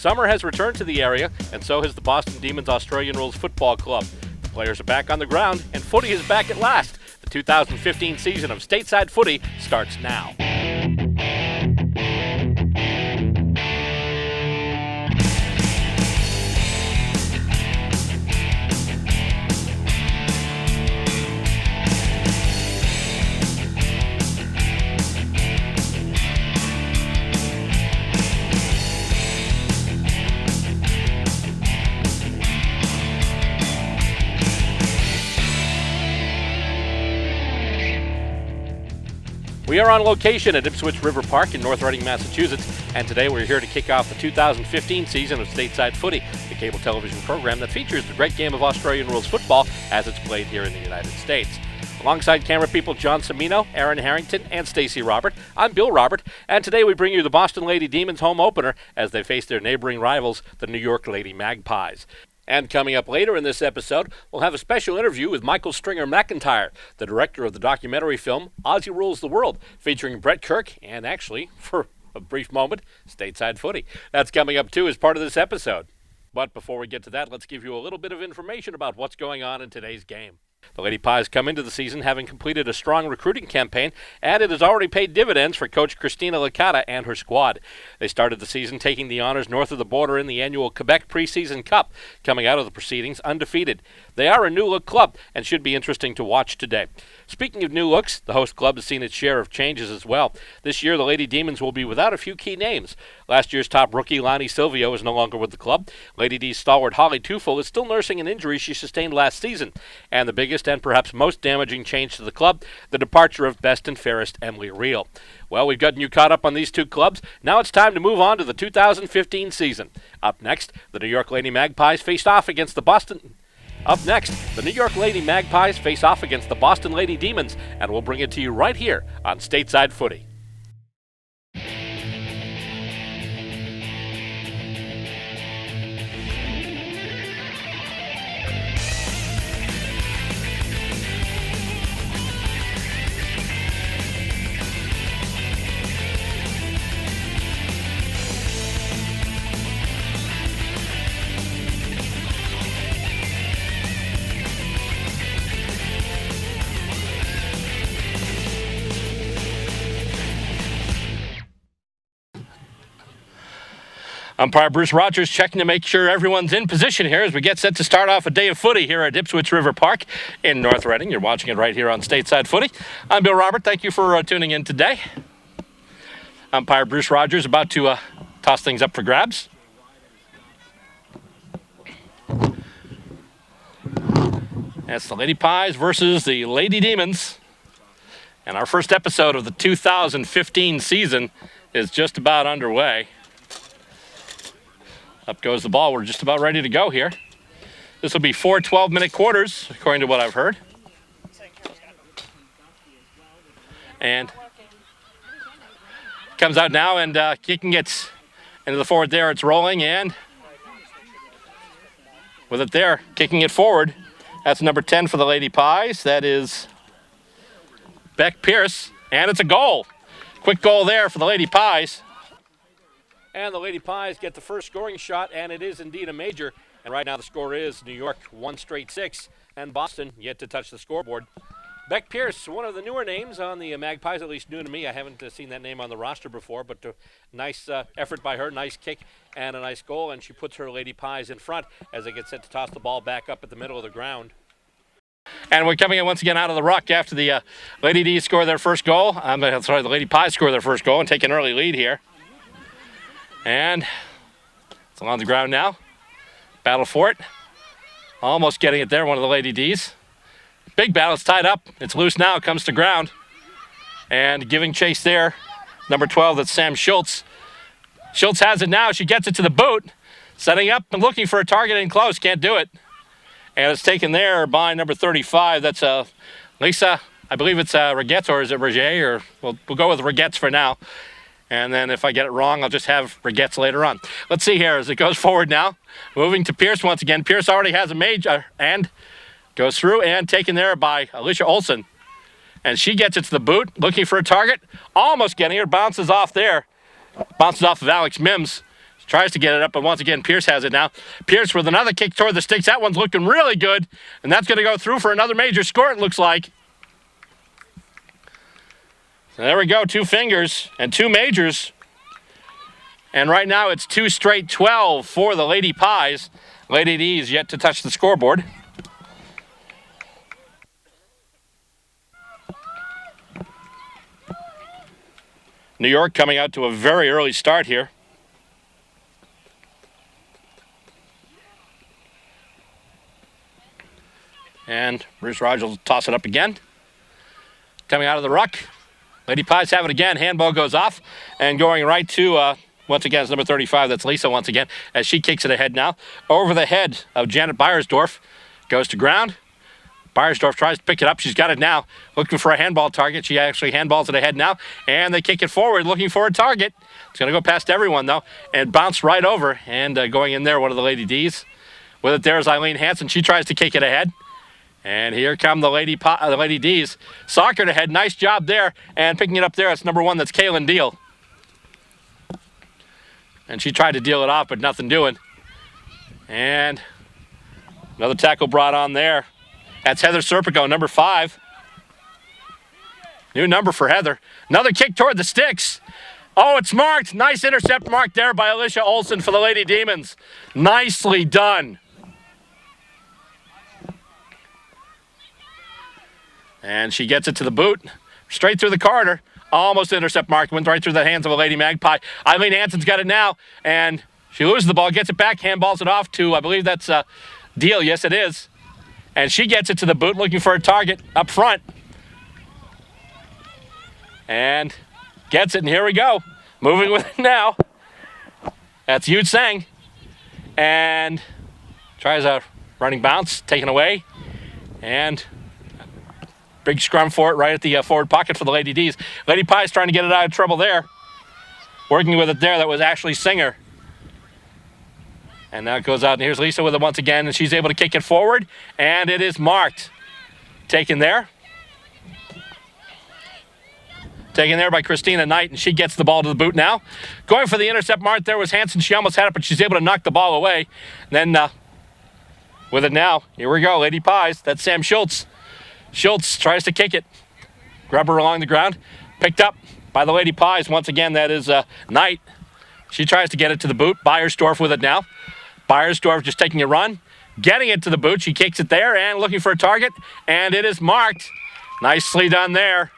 Summer has returned to the area, and so has the Boston Demons Australian Rules Football Club. The players are back on the ground, and footy is back at last. The 2015 season of Stateside Footy starts now. We are on location at Ipswich River Park in North Reading, Massachusetts, and today we're here to kick off the 2015 season of Stateside Footy, the cable television program that features the great game of Australian Rules Football as it's played here in the United States. Alongside camera people John Cimino, Aaron Harrington, and Stacey Robert, I'm Bill Robert, and today we bring you the Boston Lady Demons home opener as they face their neighboring rivals, the New York Lady Magpies. And coming up later in this episode, we'll have a special interview with Michael McIntyre, the director of the documentary film Aussie Rules The World, featuring Brett Kirk and actually, for a brief moment, Stateside Footy. That's coming up too as part of this episode. But before we get to that, let's give you a little bit of information about what's going on in today's game. The Lady Pies come into the season having completed a strong recruiting campaign, and it has already paid dividends for Coach Christina Licata and her squad. They started the season taking the honors north of the border in the annual Quebec Preseason Cup, coming out of the proceedings undefeated. They are a new-look club and should be interesting to watch today. Speaking of new looks, the host club has seen its share of changes as well. This year, the Lady Demons will be without a few key names. Last year's top rookie, Lonnie Silvio, is no longer with the club. Lady D's stalwart Holly Tufel is still nursing an injury she sustained last season. And the biggest and perhaps most damaging change to the club, the departure of best and fairest Emily Reel. Well, we've gotten you caught up on these two clubs. Now it's time to move on to the 2015 season. Up next, the New York Lady Magpies face off against the Boston Lady Demons, and we'll bring it to you right here on Stateside Footy. Umpire Bruce Rogers checking to make sure everyone's in position here as we get set to start off a day of footy here at Ipswich River Park in North Reading. You're watching it right here on Stateside Footy. I'm Bill Robert. Thank you for tuning in today. Umpire Bruce Rogers about to toss things up for grabs. That's the Lady Pies versus the Lady Demons. And our first episode of the 2015 season is just about underway. Up goes the ball. We're just about ready to go here. This will be 4 12-minute quarters, according to what I've heard. And comes out now and kicking it into the forward there. It's rolling, and with it there, kicking it forward. That's number 10 for the Lady Pies. That is Beck Pierce, and it's a goal. Quick goal there for the Lady Pies. And the Lady Pies get the first scoring shot, and it is indeed a major. And right now the score is New York 1-6, and Boston yet to touch the scoreboard. Beck Pierce, one of the newer names on the Magpies, at least new to me. I haven't seen that name on the roster before, but nice effort by her, nice kick and a nice goal, and she puts her Lady Pies in front as they get set to toss the ball back up at the middle of the ground. And we're coming in once again out of the ruck after the Lady D score their first goal. The Lady Pies score their first goal and take an early lead here. And it's on the ground now. Battle for it. Almost getting it there, one of the Lady Ds. Big battle, it's tied up. It's loose now, it comes to ground. And giving chase there, number 12, that's Sam Schultz. Schultz has it now, she gets it to the boot. Setting up and looking for a target in close, can't do it. And it's taken there by number 35, that's Lisa, I believe it's Regetz, or is it Roger, or we'll go with Regetz for now. And then if I get it wrong, I'll just have Regetz later on. Let's see here as it goes forward now. Moving to Pierce once again. Pierce already has a major and goes through and taken there by Alicia Olsen. And she gets it to the boot, looking for a target. Almost getting her, bounces off there. Bounces off of Alex Mims. Tries to get it up, but once again, Pierce has it now. Pierce with another kick toward the sticks. That one's looking really good, and that's going to go through for another major score, it looks like. So there we go, 2 fingers and 2 majors. And right now it's 2 straight 12 for the Lady Pies. Lady D's yet to touch the scoreboard. New York coming out to a very early start here. And Bruce Rogers will toss it up again. Coming out of the ruck. Lady Pies have it again. Handball goes off. And going right to, once again, it's number 35. That's Lisa once again, as she kicks it ahead now. Over the head of Janet Beiersdorf. Goes to ground. Beiersdorf tries to pick it up. She's got it now. Looking for a handball target. She actually handballs it ahead now. And they kick it forward, looking for a target. It's going to go past everyone, though, and bounce right over. And going in there, one of the Lady D's. With it there is Eileen Hansen. She tries to kick it ahead. And here come the Lady D's. Soccer ahead. Nice job there. And picking it up there, it's number 1. That's Kaylin Deal. And she tried to deal it off, but nothing doing. And another tackle brought on there. That's Heather Serpico, number 5. New number for Heather. Another kick toward the sticks. Oh, it's marked. Nice intercept marked there by Alicia Olsen for the Lady Demons. Nicely done. And she gets it to the boot. Straight through the corner. Almost intercept mark. Went right through the hands of a Lady Magpie. Eileen Hansen's got it now. And she loses the ball. Gets it back. Handballs it off to, I believe that's Deal. Yes, it is. And she gets it to the boot. Looking for a target up front. And gets it. And here we go. Moving with it now. That's U.S.A. And tries a running bounce. Taken away. And big scrum for it right at the forward pocket for the Lady D's. Lady Pies trying to get it out of trouble there. Working with it there, that was Ashley Singer. And now it goes out, and here's Lisa with it once again, and she's able to kick it forward, and it is marked. Taken there. Taken there by Christina Knight, and she gets the ball to the boot now. Going for the intercept mark there was Hansen. She almost had it, but she's able to knock the ball away. And then with it now, here we go, Lady Pies. That's Sam Schultz. Schultz tries to kick it. Grubber along the ground. Picked up by the Lady Pies. Once again, that is Knight. She tries to get it to the boot. Beiersdorf with it now. Beiersdorf just taking a run. Getting it to the boot. She kicks it there and looking for a target. And it is marked. Nicely done there.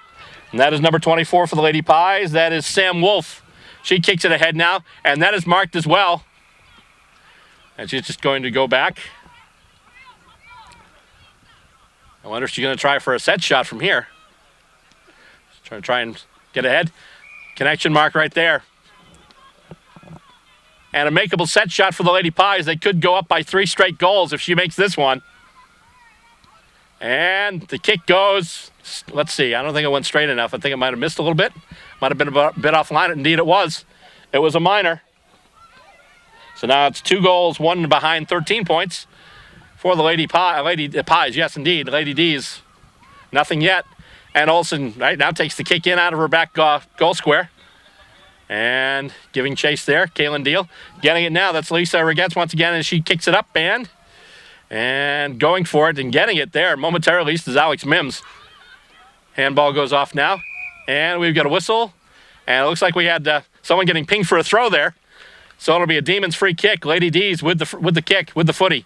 And that is number 24 for the Lady Pies. That is Sam Wolf. She kicks it ahead now. And that is marked as well. And she's just going to go back. I wonder if she's going to try for a set shot from here. She's try and get ahead. Connection mark right there. And a makeable set shot for the Lady Pies. They could go up by 3 straight goals if she makes this one. And the kick goes, let's see, I don't think it went straight enough. I think it might have missed a little bit. Might have been a bit offline. Indeed it was. It was a minor. So now it's 2 goals, 1 behind, 13 points. For the Lady Pies, yes, indeed. Lady D's, nothing yet. And Olsen right now takes the kick in out of her back goal square. And giving chase there, Kaylin Deal. Getting it now, that's Lisa Rigetz once again, as she kicks it up and going for it and getting it there. Momentarily, is Alex Mims. Handball goes off now. And we've got a whistle. And it looks like we had someone getting pinged for a throw there. So it'll be a Demons free kick. Lady D's with the kick, with the footy.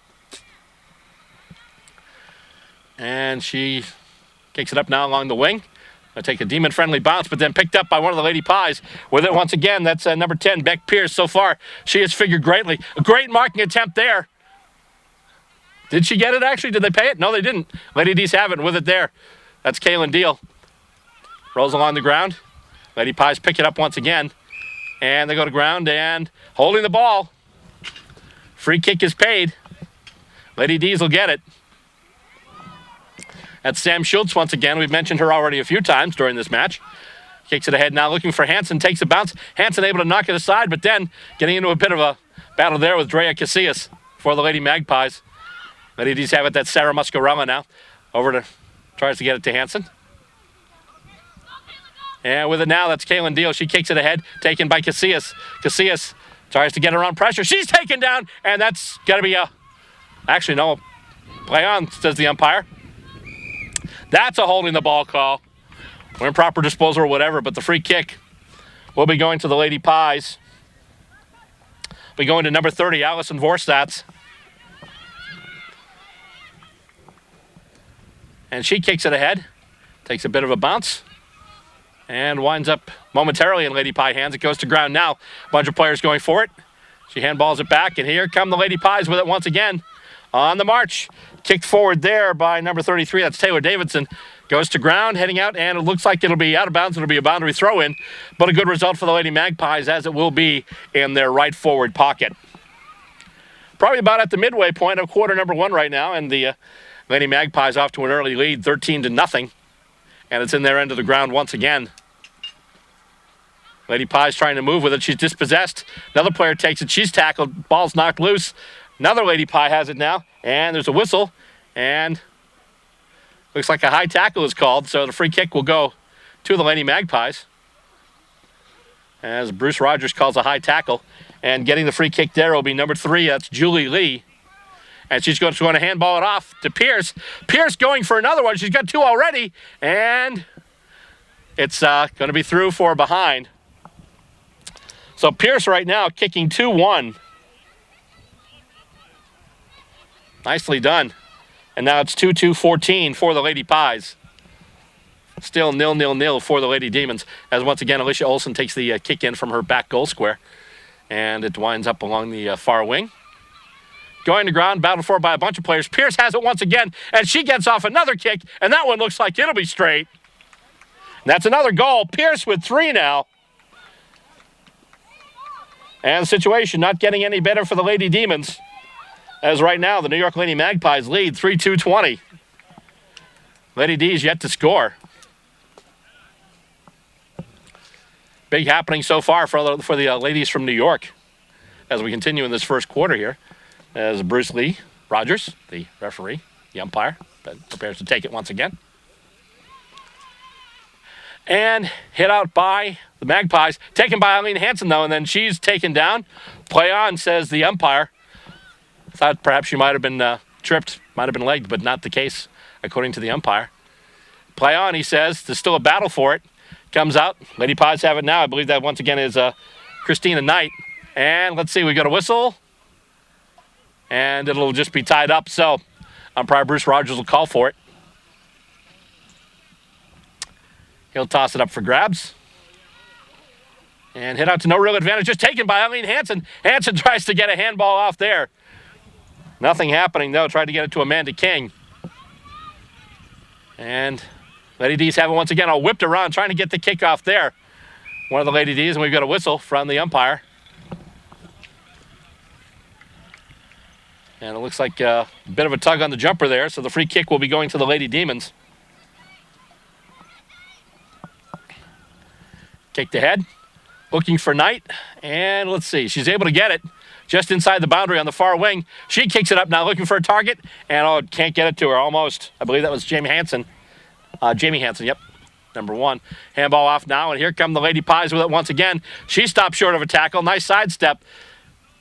And she kicks it up now along the wing. Gonna take a Demon-friendly bounce, but then picked up by one of the Lady Pies. With it once again, that's number 10, Beck Pierce. So far, she has figured greatly. A great marking attempt there. Did she get it, actually? Did they pay it? No, they didn't. Lady D's have it with it there. That's Kaylin Deal. Rolls along the ground. Lady Pies pick it up once again. And they go to ground and holding the ball. Free kick is paid. Lady D's will get it. That's Sam Schultz once again. We've mentioned her already a few times during this match. Kicks it ahead now, looking for Hansen. Takes a bounce. Hansen able to knock it aside, but then getting into a bit of a battle there with Drea Casillas for the Lady Magpies. Lady D's have it. That's Sarah Muscarella now. Tries to get it to Hansen. And with it now, that's Kaylin Deal. She kicks it ahead, taken by Casillas. Casillas Tries to get her on pressure. She's taken down, and that's got to be a... Actually, no. Play on, says the umpire. That's a holding the ball call. Or improper disposal or whatever, but the free kick will be going to the Lady Pies. Be going to number 30, Allison Vorstats. And she kicks it ahead. Takes a bit of a bounce. And winds up momentarily in Lady Pie hands. It goes to ground now. A bunch of players going for it. She handballs it back, and here come the Lady Pies with it once again. On the march. Kicked forward there by number 33. That's Taylor Davidson. Goes to ground, heading out, and it looks like it'll be out of bounds. It'll be a boundary throw-in, but a good result for the Lady Magpies, as it will be in their right forward pocket. Probably about at the midway point of quarter number 1 right now, and the Lady Magpies off to an early lead, 13-0, and it's in their end of the ground once again. Lady Pies trying to move with it. She's dispossessed. Another player takes it. She's tackled. Ball's knocked loose. Another Lady Pie has it now, and there's a whistle, and looks like a high tackle is called, so the free kick will go to the Lady Magpies. As Bruce Rogers calls a high tackle, and getting the free kick there will be number 3, that's Julie Lee. And she's going to handball it off to Pierce. Pierce going for another one. She's got 2 already, and it's going to be through for behind. So Pierce right now kicking 2-1. Nicely done. And now it's 2-2-14 for the Lady Pies. Still 0-0-0 for the Lady Demons, as once again Alicia Olsen takes the kick in from her back goal square. And it winds up along the far wing. Going to ground, battled for by a bunch of players. Pierce has it once again, and she gets off another kick, and that one looks like it'll be straight. And that's another goal. Pierce with 3 now. And the situation not getting any better for the Lady Demons, as right now the New York Lady Magpies lead 3-2-20. Lady D's yet to score. Big happening so far for the ladies from New York as we continue in this first quarter here. As Bruce Lee Rogers, the referee, the umpire, prepares to take it once again. And hit out by the Magpies. Taken by Eileen Hansen, though, and then she's taken down. Play on, says the umpire. Thought perhaps she might have been tripped, might have been legged, but not the case, according to the umpire. Play on, he says. There's still a battle for it. Comes out. Lady Pies have it now. I believe that once again is Christina Knight. And let's see, we got a whistle. And it'll just be tied up. So umpire Bruce Rogers will call for it. He'll toss it up for grabs. And hit out to no real advantage. Just taken by Eileen Hansen. Hansen tries to get a handball off there. Nothing happening, though. Tried to get it to Amanda King. And Lady D's have it once again. All whipped around, trying to get the kickoff there. One of the Lady D's, and we've got a whistle from the umpire. And it looks like a bit of a tug on the jumper there, so the free kick will be going to the Lady Demons. Kicked ahead, looking for Knight, and let's see, she's able to get it just inside the boundary on the far wing. She kicks it up now, looking for a target, and can't get it to her, almost. I believe that was Jamie Hansen. Yep, number 1. Handball off now, and here come the Lady Pies with it once again. She stopped short of a tackle, nice sidestep.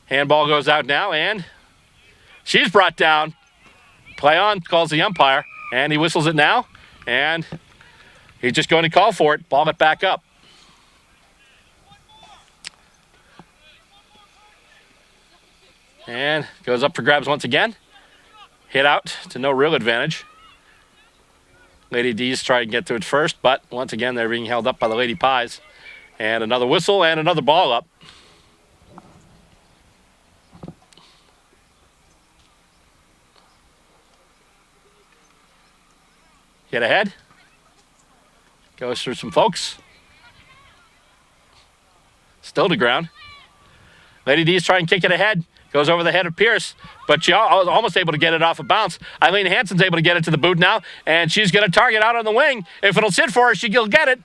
Handball goes out now, and she's brought down. Play on, calls the umpire, and he whistles it now, and he's just going to call for it, ball it back up. And goes up for grabs once again. Hit out to no real advantage. Lady D's try and get to it first, but once again they're being held up by the Lady Pies. And another whistle and another ball up. Get ahead. Goes through some folks. Still to ground. Lady D's trying to kick it ahead. Goes over the head of Pierce, but she was almost able to get it off a bounce. Eileen Hansen's able to get it to the boot now, and she's going to target out on the wing. If it'll sit for her, she'll get it.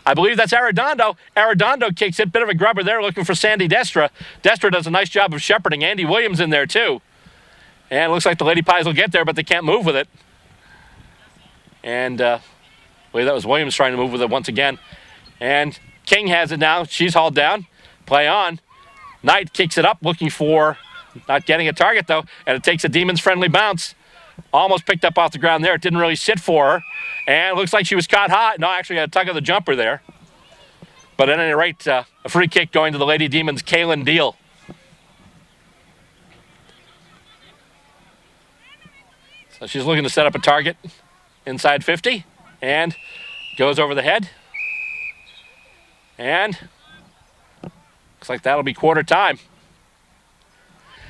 I believe that's Arredondo. Arredondo kicks it. Bit of a grubber there, looking for Sandy Destra. Destra does a nice job of shepherding. Andy Williams in there, too. And it looks like the Lady Pies will get there, but they can't move with it. And I believe that was Williams trying to move with it once again. And King has it now. She's hauled down. Play on. Knight kicks it up, looking for, not getting a target though, and it takes a Demons friendly bounce. Almost picked up off the ground there. It didn't really sit for her. And it looks like she was caught hot. No, actually had a tug of the jumper there. But at any rate, a free kick going to the Lady Demons, Kaylin Deal. So she's looking to set up a target inside 50 and goes over the head. And looks like that'll be quarter time.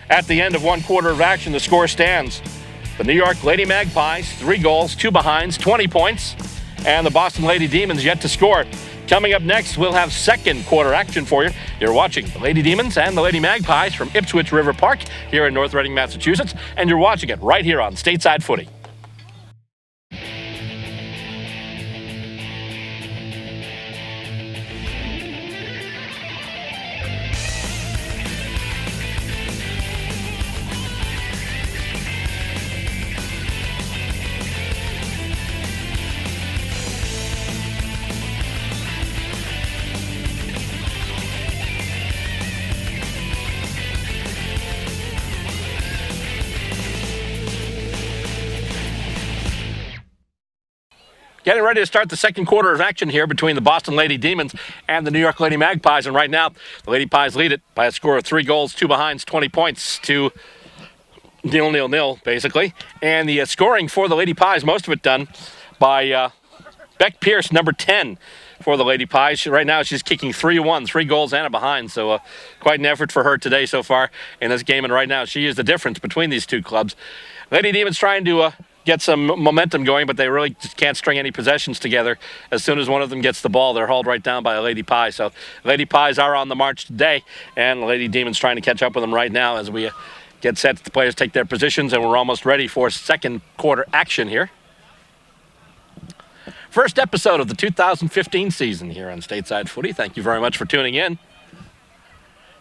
At the end of 1 quarter of action, the score stands. The New York Lady Magpies, 3 goals, 2 behinds, 20 points. And the Boston Lady Demons yet to score. Coming up next, we'll have second quarter action for you. You're watching the Lady Demons and the Lady Magpies from Ipswich River Park here in North Reading, Massachusetts. And you're watching it right here on Stateside Footy. Getting ready to start the second quarter of action here between the Boston Lady Demons and the New York Lady Magpies. And right now, the Lady Pies lead it by a score of 3 goals, 2 behinds, 20 points to 0-0, basically. And the scoring for the Lady Pies, most of it done by Beck Pierce, number 10 for the Lady Pies. Right now, she's kicking 3-1, 3 goals and a behind. So quite an effort for her today so far in this game. And right now, she is the difference between these two clubs. Lady Demons trying to get some momentum going, but they really just can't string any possessions together. As soon as one of them gets the ball, they're hauled right down by a Lady Pie. So Lady Pies are on the march today, and the Lady Demons trying to catch up with them right now as we get set. The players take their positions, and we're almost ready for second quarter action here. First episode of the 2015 season here on Stateside Footy. Thank you very much for tuning in.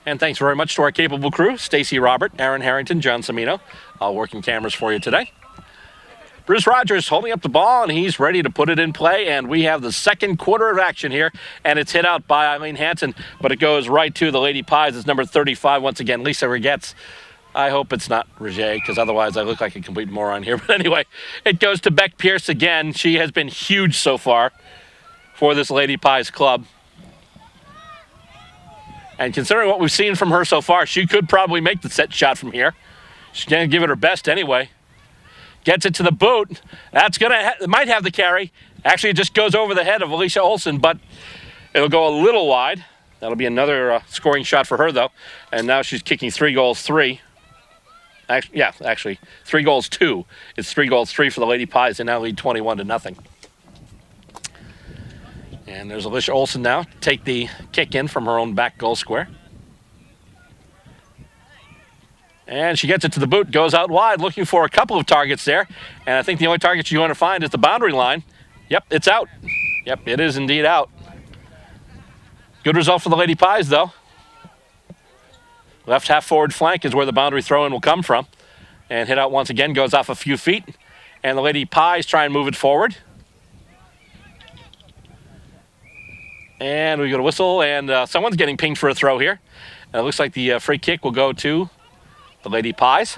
And thanks very much to our capable crew, Stacey Robert, Aaron Harrington, John Semino, all working cameras for you today. Bruce Rogers holding up the ball, and he's ready to put it in play, and we have the second quarter of action here, and it's hit out by Eileen Hansen, but it goes right to the Lady Pies. It's number 35 once again, Lisa Regetz. I hope it's not Roger, because otherwise I look like a complete moron here. But anyway, it goes to Beck Pierce again. She has been huge so far for this Lady Pies club. And considering what we've seen from her so far, she could probably make the set shot from here. She's going to give it her best anyway. Gets it to the boot. That's might have the carry. Actually, it just goes over the head of Alicia Olsen, but it'll go a little wide. That'll be another scoring shot for her, though. And now she's kicking 3 goals, 3. Actually, 3 goals, 2. It's 3 goals, 3 for the Lady Pies. They now lead 21-0. And there's Alicia Olsen now to take the kick in from her own back goal square. And she gets it to the boot, goes out wide, looking for a couple of targets there. And I think the only target you're going to find is the boundary line. Yep, it's out. Yep, it is indeed out. Good result for the Lady Pies, though. Left half forward flank is where the boundary throw-in will come from. And hit out once again, goes off a few feet. And the Lady Pies try and move it forward. And we got a whistle, and someone's getting pinged for a throw here. And it looks like the free kick will go to the Lady Pies.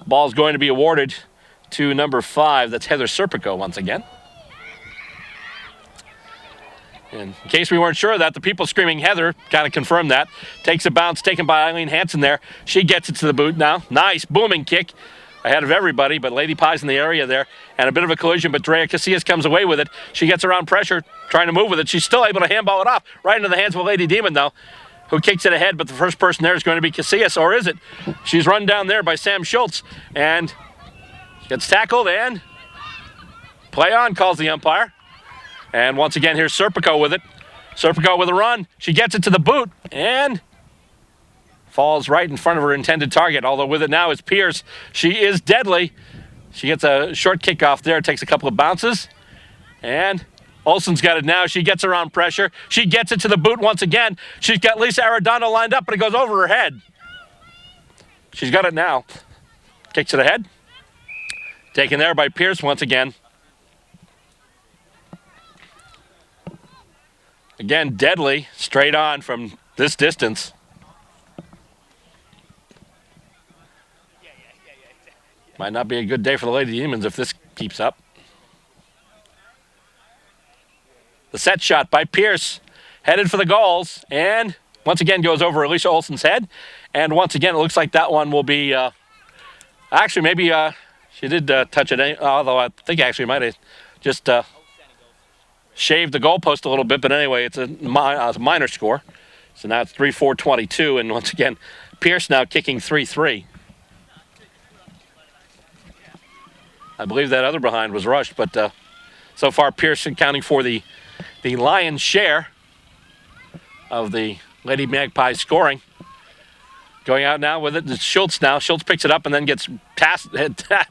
Ball's going to be awarded to number 5. That's Heather Serpico once again. And in case we weren't sure of that, the people screaming Heather kind of confirmed that. Takes a bounce taken by Eileen Hansen there. She gets it to the boot now. Nice booming kick ahead of everybody, but Lady Pies in the area there. And a bit of a collision, but Drea Casillas comes away with it. She gets around pressure, trying to move with it. She's still able to handball it off. Right into the hands of a Lady Demon, though, who kicks it ahead, but the first person there is going to be Casillas, or is it? She's run down there by Sam Schultz, and gets tackled, and play on, calls the umpire. And once again, here's Serpico with it. Serpico with a run. She gets it to the boot, and falls right in front of her intended target, although with it now is Pierce. She is deadly. She gets a short kickoff there, takes a couple of bounces, and Olsen's got it now. She gets around pressure. She gets it to the boot once again. She's got Lisa Arredondo lined up, but it goes over her head. She's got it now. Kicks it ahead. Taken there by Pierce once again. Again, deadly, straight on from this distance. Might not be a good day for the Lady Demons if this keeps up. The set shot by Pierce, headed for the goals, and once again goes over Alicia Olsen's head. And once again, it looks like that one will be, actually maybe she did touch it, although I think actually might have just shaved the goalpost a little bit, but anyway, it's a minor score. So now it's 3-4-22, and once again, Pierce now kicking 3-3. I believe that other behind was rushed, but so far Pierce accounting for the lion's share of the Lady Magpies scoring. Going out now with it, it's Schultz now. Schultz picks it up and then gets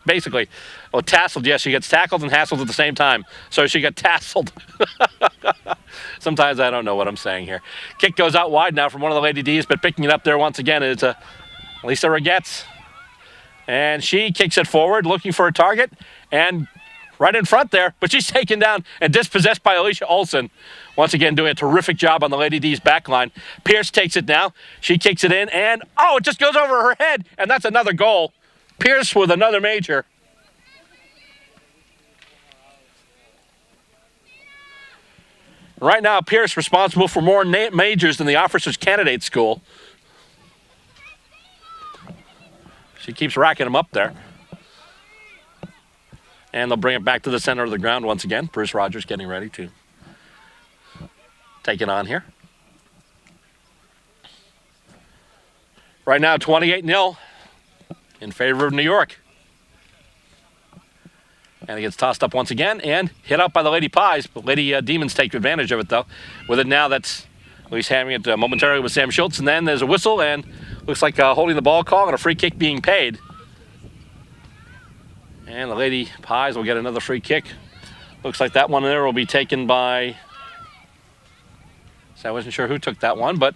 basically, tasseled. Yes, she gets tackled and hassled at the same time. So she got tasseled. Sometimes I don't know what I'm saying here. Kick goes out wide now from one of the Lady D's, but picking it up there once again is Lisa Regetz. And she kicks it forward, looking for a target, and right in front there, but she's taken down and dispossessed by Alicia Olsen. Once again, doing a terrific job on the Lady D's back line. Pierce takes it now. She kicks it in, and it just goes over her head, and that's another goal. Pierce with another major. Right now, Pierce responsible for more majors than the Officers Candidate School. She keeps racking them up there. And they'll bring it back to the center of the ground once again. Bruce Rogers getting ready to take it on here. Right now, 28-0 in favor of New York. And it gets tossed up once again and hit out by the Lady Pies. But Lady Demons take advantage of it, though. With it now, that's at least having it momentarily with Sam Schultz. And then there's a whistle and looks like holding the ball call and a free kick being paid. And the Lady Pies will get another free kick. Looks like that one there will be taken by... So I wasn't sure who took that one, but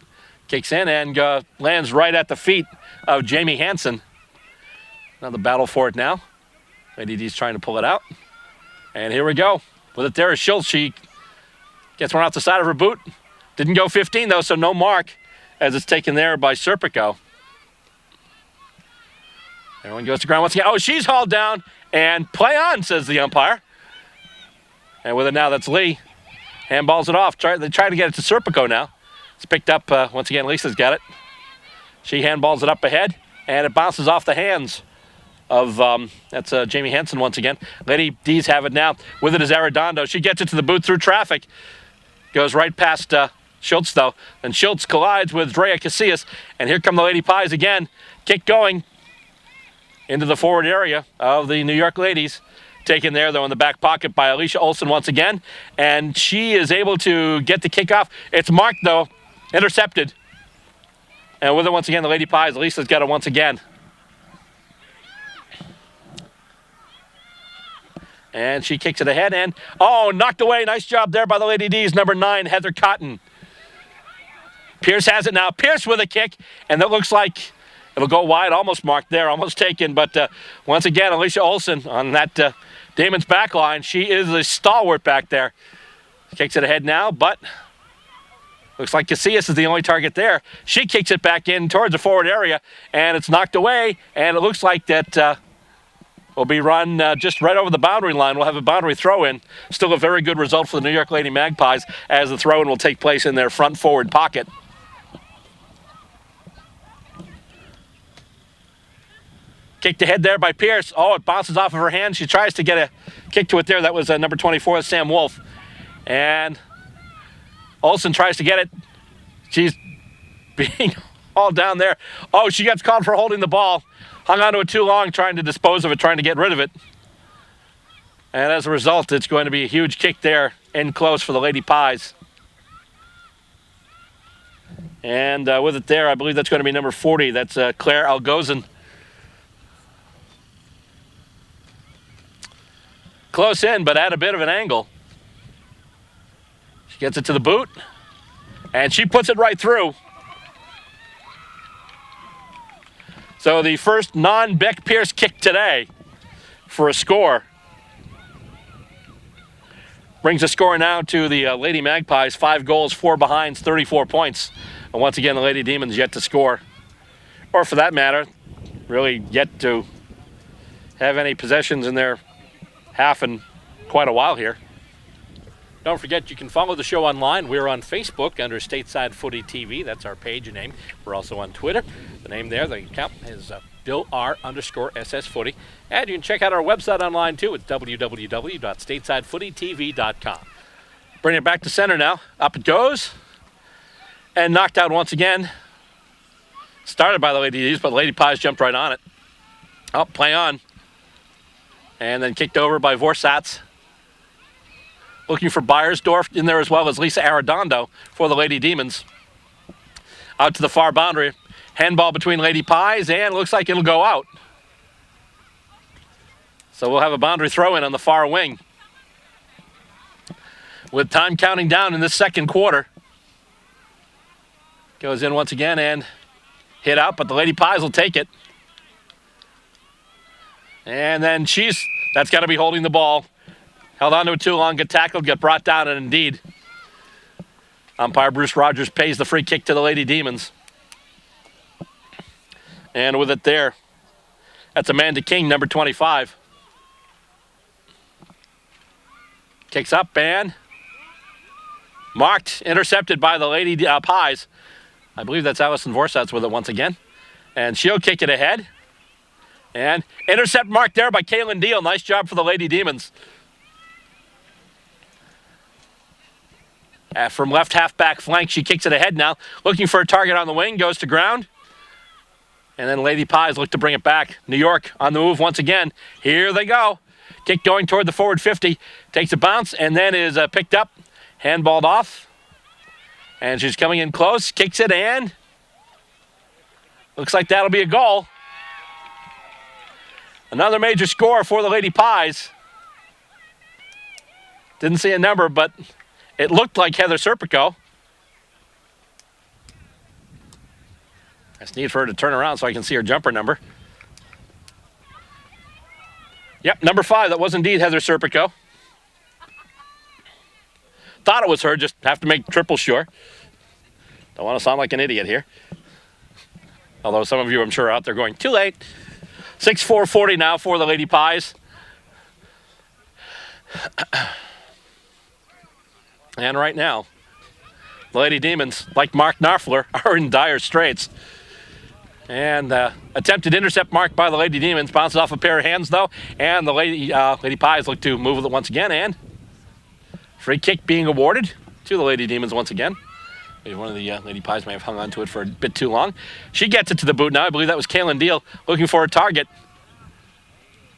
kicks in and lands right at the feet of Jamie Hansen. Another battle for it now. Lady D's trying to pull it out. And here we go. With it there is Schultz. She gets one off the side of her boot. Didn't go 15, though, so no mark as it's taken there by Serpico. Everyone goes to ground once again. Oh, she's hauled down. And play on, says the umpire. And with it now, that's Lee. Handballs it off. They try to get it to Serpico now. It's picked up. Once again, Lisa's got it. She handballs it up ahead. And it bounces off the hands of, that's Jamie Hansen once again. Lady D's have it now. With it is Arredondo. She gets it to the boot through traffic. Goes right past Schultz, though. And Schultz collides with Drea Casillas. And here come the Lady Pies again. Kick going into the forward area of the New York Ladies. Taken there, though, in the back pocket by Alicia Olsen once again. And she is able to get the kickoff. It's marked, though. Intercepted. And with it once again, the Lady Pies. Lisa's got it once again. And she kicks it ahead and, knocked away. Nice job there by the Lady D's. Number 9, Heather Cotton. Pierce has it now. Pierce with a kick. And that looks like it'll go wide. Almost marked there. Almost taken. But once again, Alicia Olsen on that Damon's back line. She is a stalwart back there. Kicks it ahead now, but looks like Casillas is the only target there. She kicks it back in towards the forward area, and it's knocked away. And it looks like that will be run just right over the boundary line. We'll have a boundary throw-in. Still a very good result for the New York Lady Magpies as the throw-in will take place in their front forward pocket. Kicked ahead there by Pierce. It bounces off of her hand. She tries to get a kick to it there. That was number 24, Sam Wolf. And Olsen tries to get it. She's being hauled down there. She gets called for holding the ball. Hung onto it too long, trying to dispose of it, trying to get rid of it. And as a result, it's going to be a huge kick there in close for the Lady Pies. And with it there, I believe that's going to be number 40. That's Claire Algozin. Close in, but at a bit of an angle. She gets it to the boot, and she puts it right through. So the first non-Beck Pierce kick today for a score. Brings the score now to the Lady Magpies, 5 goals, 4 behinds, 34 points. And once again, the Lady Demons yet to score. Or for that matter, really yet to have any possessions in their half in quite a while here. Don't forget, you can follow the show online. We're on Facebook under Stateside Footy TV. That's our page name. We're also on Twitter. The name there, the account is Bill_SS Footy. And you can check out our website online too. It's www.statesidefootytv.com. Bring it back to center now. Up it goes. And knocked out once again. Started by the Lady D's, but the Lady Pies jumped right on it. Oh, play on. And then kicked over by Vorsatz. Looking for Beiersdorf in there as well as Lisa Arredondo for the Lady Demons. Out to the far boundary. Handball between Lady Pies, and looks like it'll go out. So we'll have a boundary throw-in on the far wing. With time counting down in this second quarter. Goes in once again and hit out, but the Lady Pies will take it. And then that's got to be holding the ball. Held on to it too long, get tackled, get brought down, and indeed, umpire Bruce Rogers pays the free kick to the Lady Demons. And with it there, that's Amanda King, number 25. Kicks up and marked, intercepted by the Lady Pies. I believe that's Allison Vorsatz with it once again. And she'll kick it ahead. And intercept marked there by Kaylin Deal. Nice job for the Lady Demons. From left half-back flank, she kicks it ahead now. Looking for a target on the wing, goes to ground. And then Lady Pies look to bring it back. New York on the move once again. Here they go. Kick going toward the forward 50. Takes a bounce and then is picked up. Handballed off. And she's coming in close. Kicks it and looks like that'll be a goal. Another major score for the Lady Pies. Didn't see a number, but it looked like Heather Serpico. I just need for her to turn around so I can see her jumper number. Yep, number 5. That was indeed Heather Serpico. Thought it was her, just have to make triple sure. Don't want to sound like an idiot here. Although some of you, I'm sure, are out there going, too late. 6:40 now for the Lady Pies. And right now, the Lady Demons, like Mark Knopfler, are in dire straits. And attempted intercept marked by the Lady Demons. Bounces off a pair of hands, though. And the Lady Pies look to move with it once again. And free kick being awarded to the Lady Demons once again. Maybe one of the Lady Pies may have hung on to it for a bit too long. She gets it to the boot now. I believe that was Kaylin Deal looking for a target.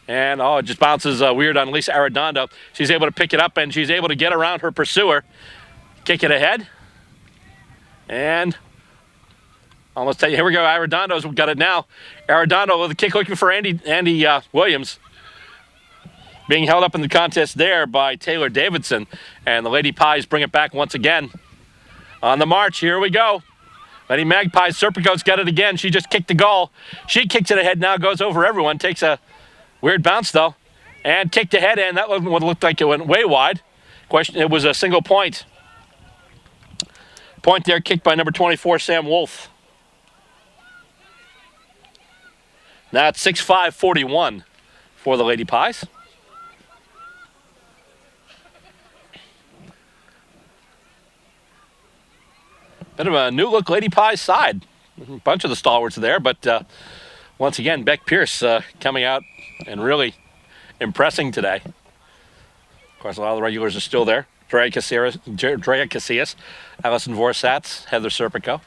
And, it just bounces weird on Lisa Arredondo. She's able to pick it up, and she's able to get around her pursuer. Kick it ahead. And almost here we go. Arredondo's got it now. Arredondo with a kick looking for Andy Williams. Being held up in the contest there by Taylor Davidson. And the Lady Pies bring it back once again. On the march, here we go. Lady Magpies, Serpico's got it again. She just kicked the goal. She kicks it ahead now, goes over everyone. Takes a weird bounce, though. And kicked ahead, and that one looked like it went way wide. It was a single point. Point there, kicked by number 24, Sam Wolf. Now it's 6:41 for the Lady Pies. Bit of a new-look Lady Pies side. A bunch of the stalwarts are there, but once again, Beck Pierce coming out and really impressing today. Of course, a lot of the regulars are still there. Drea Casillas, Allison Vorsatz, Heather Serpico.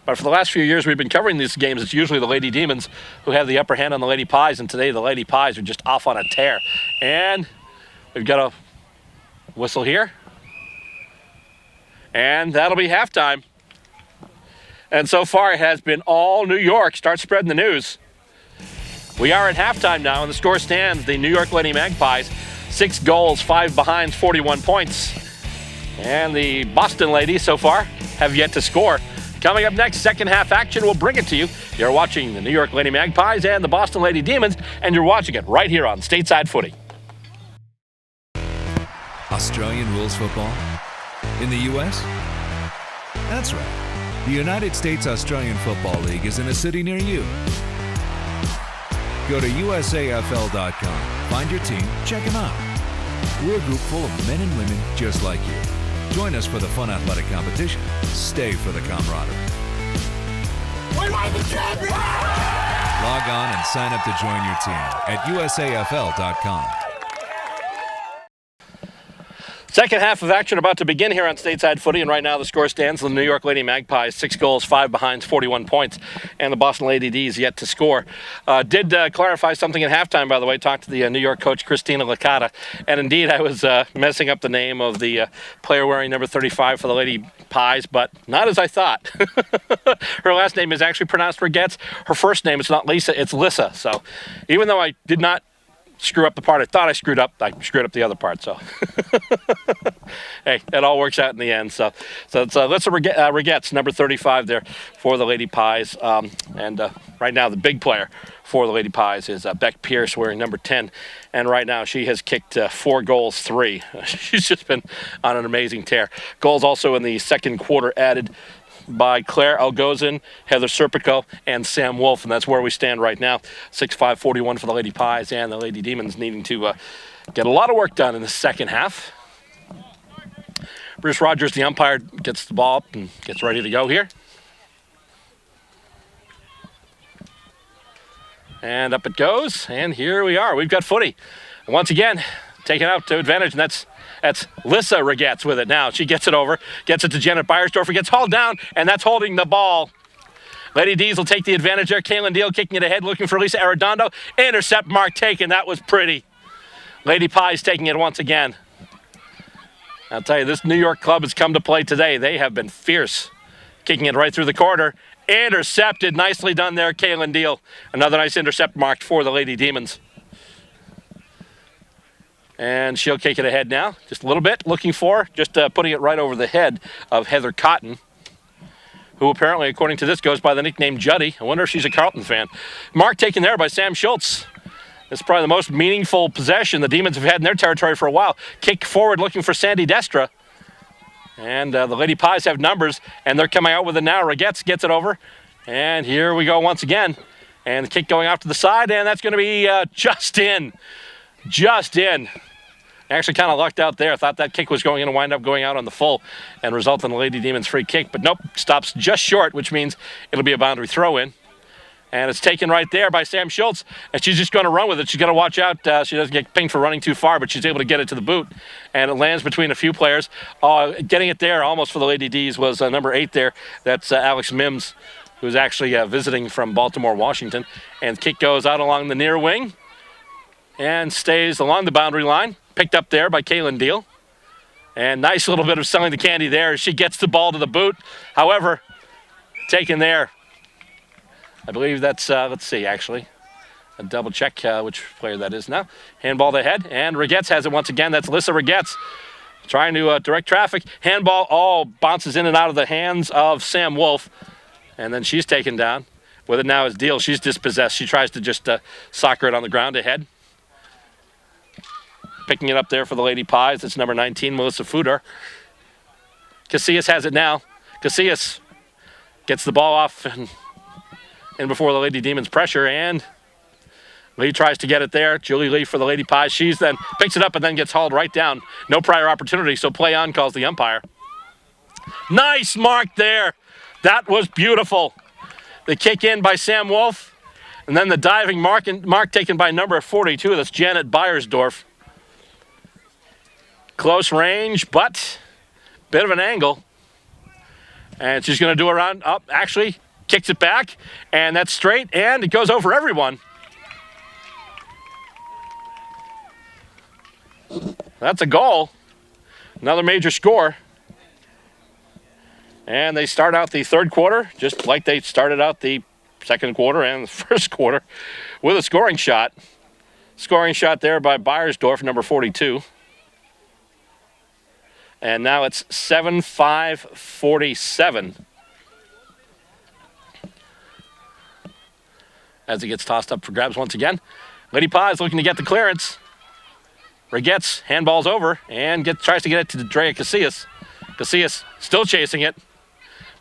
But for the last few years we've been covering these games, it's usually the Lady Demons who have the upper hand on the Lady Pies, and today the Lady Pies are just off on a tear. And we've got a whistle here. And that'll be halftime. And so far it has been all New York. Start spreading the news. We are at halftime now, and the score stands the New York Lady Magpies, 6 goals, 5 behinds, 41 points. And the Boston Ladies so far have yet to score. Coming up next, second half action. We'll bring it to you. You're watching the New York Lady Magpies and the Boston Lady Demons, and you're watching it right here on Stateside Footy. Australian rules football? In the U.S.? That's right. The United States Australian Football League is in a city near you. Go to USAFL.com, find your team, check them out. We're a group full of men and women just like you. Join us for the fun athletic competition. Stay for the camaraderie. We are the champions! Log on and sign up to join your team at USAFL.com. Second half of action about to begin here on Stateside Footy, and right now the score stands: the New York Lady Magpies 6 goals, 5 behinds, 41 points, and the Boston Lady D's yet to score. Did clarify something at halftime, by the way. Talked to the New York coach, Christina Licata, and indeed I was messing up the name of the player wearing number 35 for the Lady Pies, but not as I thought. Her last name is actually pronounced Regettes. Her first name is not Lisa, it's Lissa. So even though I did not screw up the part I thought I screwed up the other part. So hey, it all works out in the end. So it's Lissa Regettes, number 35 there for the Lady Pies. And right now the big player for the Lady Pies is Beck Pierce, wearing number 10. And right now she has kicked 4 goals, 3. She's just been on an amazing tear. Goals also in the second quarter added by Claire Algozin, Heather Serpico, and Sam Wolf, and that's where we stand right now. 6-5-41 for the Lady Pies, and the Lady Demons needing to get a lot of work done in the second half. Bruce Rogers, the umpire, gets the ball up and gets ready to go here. And up it goes, and here we are. We've got footy. And once again, taken out to advantage, and that's Lissa Regettes with it now. She gets it over, gets it to Janet Beiersdorfer, gets hauled down, and that's holding the ball. Lady D's will take the advantage there. Kaylin Deal kicking it ahead, looking for Lisa Arredondo. Intercept mark taken. That was pretty. Lady Pies taking it once again. I'll tell you, this New York club has come to play today. They have been fierce. Kicking it right through the corner. Intercepted. Nicely done there, Kaylin Deal. Another nice intercept marked for the Lady Demons. And she'll kick it ahead now, just a little bit, looking for, just putting it right over the head of Heather Cotton, who apparently, according to this, goes by the nickname Juddy. I wonder if she's a Carlton fan. Mark taken there by Sam Schultz. This is probably the most meaningful possession the Demons have had in their territory for a while. Kick forward, looking for Sandy Destra. And the Lady Pies have numbers, and they're coming out with it now. Regettes gets it over. And here we go once again. And the kick going off to the side, and that's going to be just in. Just in. Actually kind of lucked out there. I thought that kick was going in and wind up going out on the full and result in the Lady Demons free kick. But nope, stops just short, which means it'll be a boundary throw in. And it's taken right there by Sam Schultz. And she's just going to run with it. She's got to watch out. She doesn't get pinged for running too far, but she's able to get it to the boot. And it lands between a few players. Getting it there almost for the Lady D's was number 8 there. That's Alex Mims, who's actually visiting from Baltimore, Washington. And kick goes out along the near wing and stays along the boundary line. Picked up there by Kaylin Deal. And nice little bit of selling the candy there as she gets the ball to the boot. However, taken there. I believe that's, let's see, actually. A double check which player that is now. Handball to head, and Regettes has it once again. That's Lissa Regettes trying to direct traffic. Handball, bounces in and out of the hands of Sam Wolf. And then she's taken down. With it now is Deal. She's dispossessed. She tries to just soccer it on the ground ahead. Picking it up there for the Lady Pies. It's number 19, Melissa Fudor. Casillas has it now. Casillas gets the ball off and before the Lady Demons pressure, and Lee tries to get it there. Julie Lee for the Lady Pies. She's then picks it up and then gets hauled right down. No prior opportunity, so play on, calls the umpire. Nice mark there. That was beautiful. The kick in by Sam Wolf, and then the diving mark taken by number 42. That's Janet Beiersdorf. Close range, but bit of an angle. And she's going to do a round up. Actually, kicks it back, and that's straight, and it goes over everyone. That's a goal. Another major score. And they start out the third quarter, just like they started out the second quarter and the first quarter, with a scoring shot. Scoring shot there by Beiersdorf, number 42. And now it's 7-5-47. as it gets tossed up for grabs once again. Lady Pies looking to get the clearance. Regettes handballs over and tries to get it to Drea Casillas. Casillas still chasing it,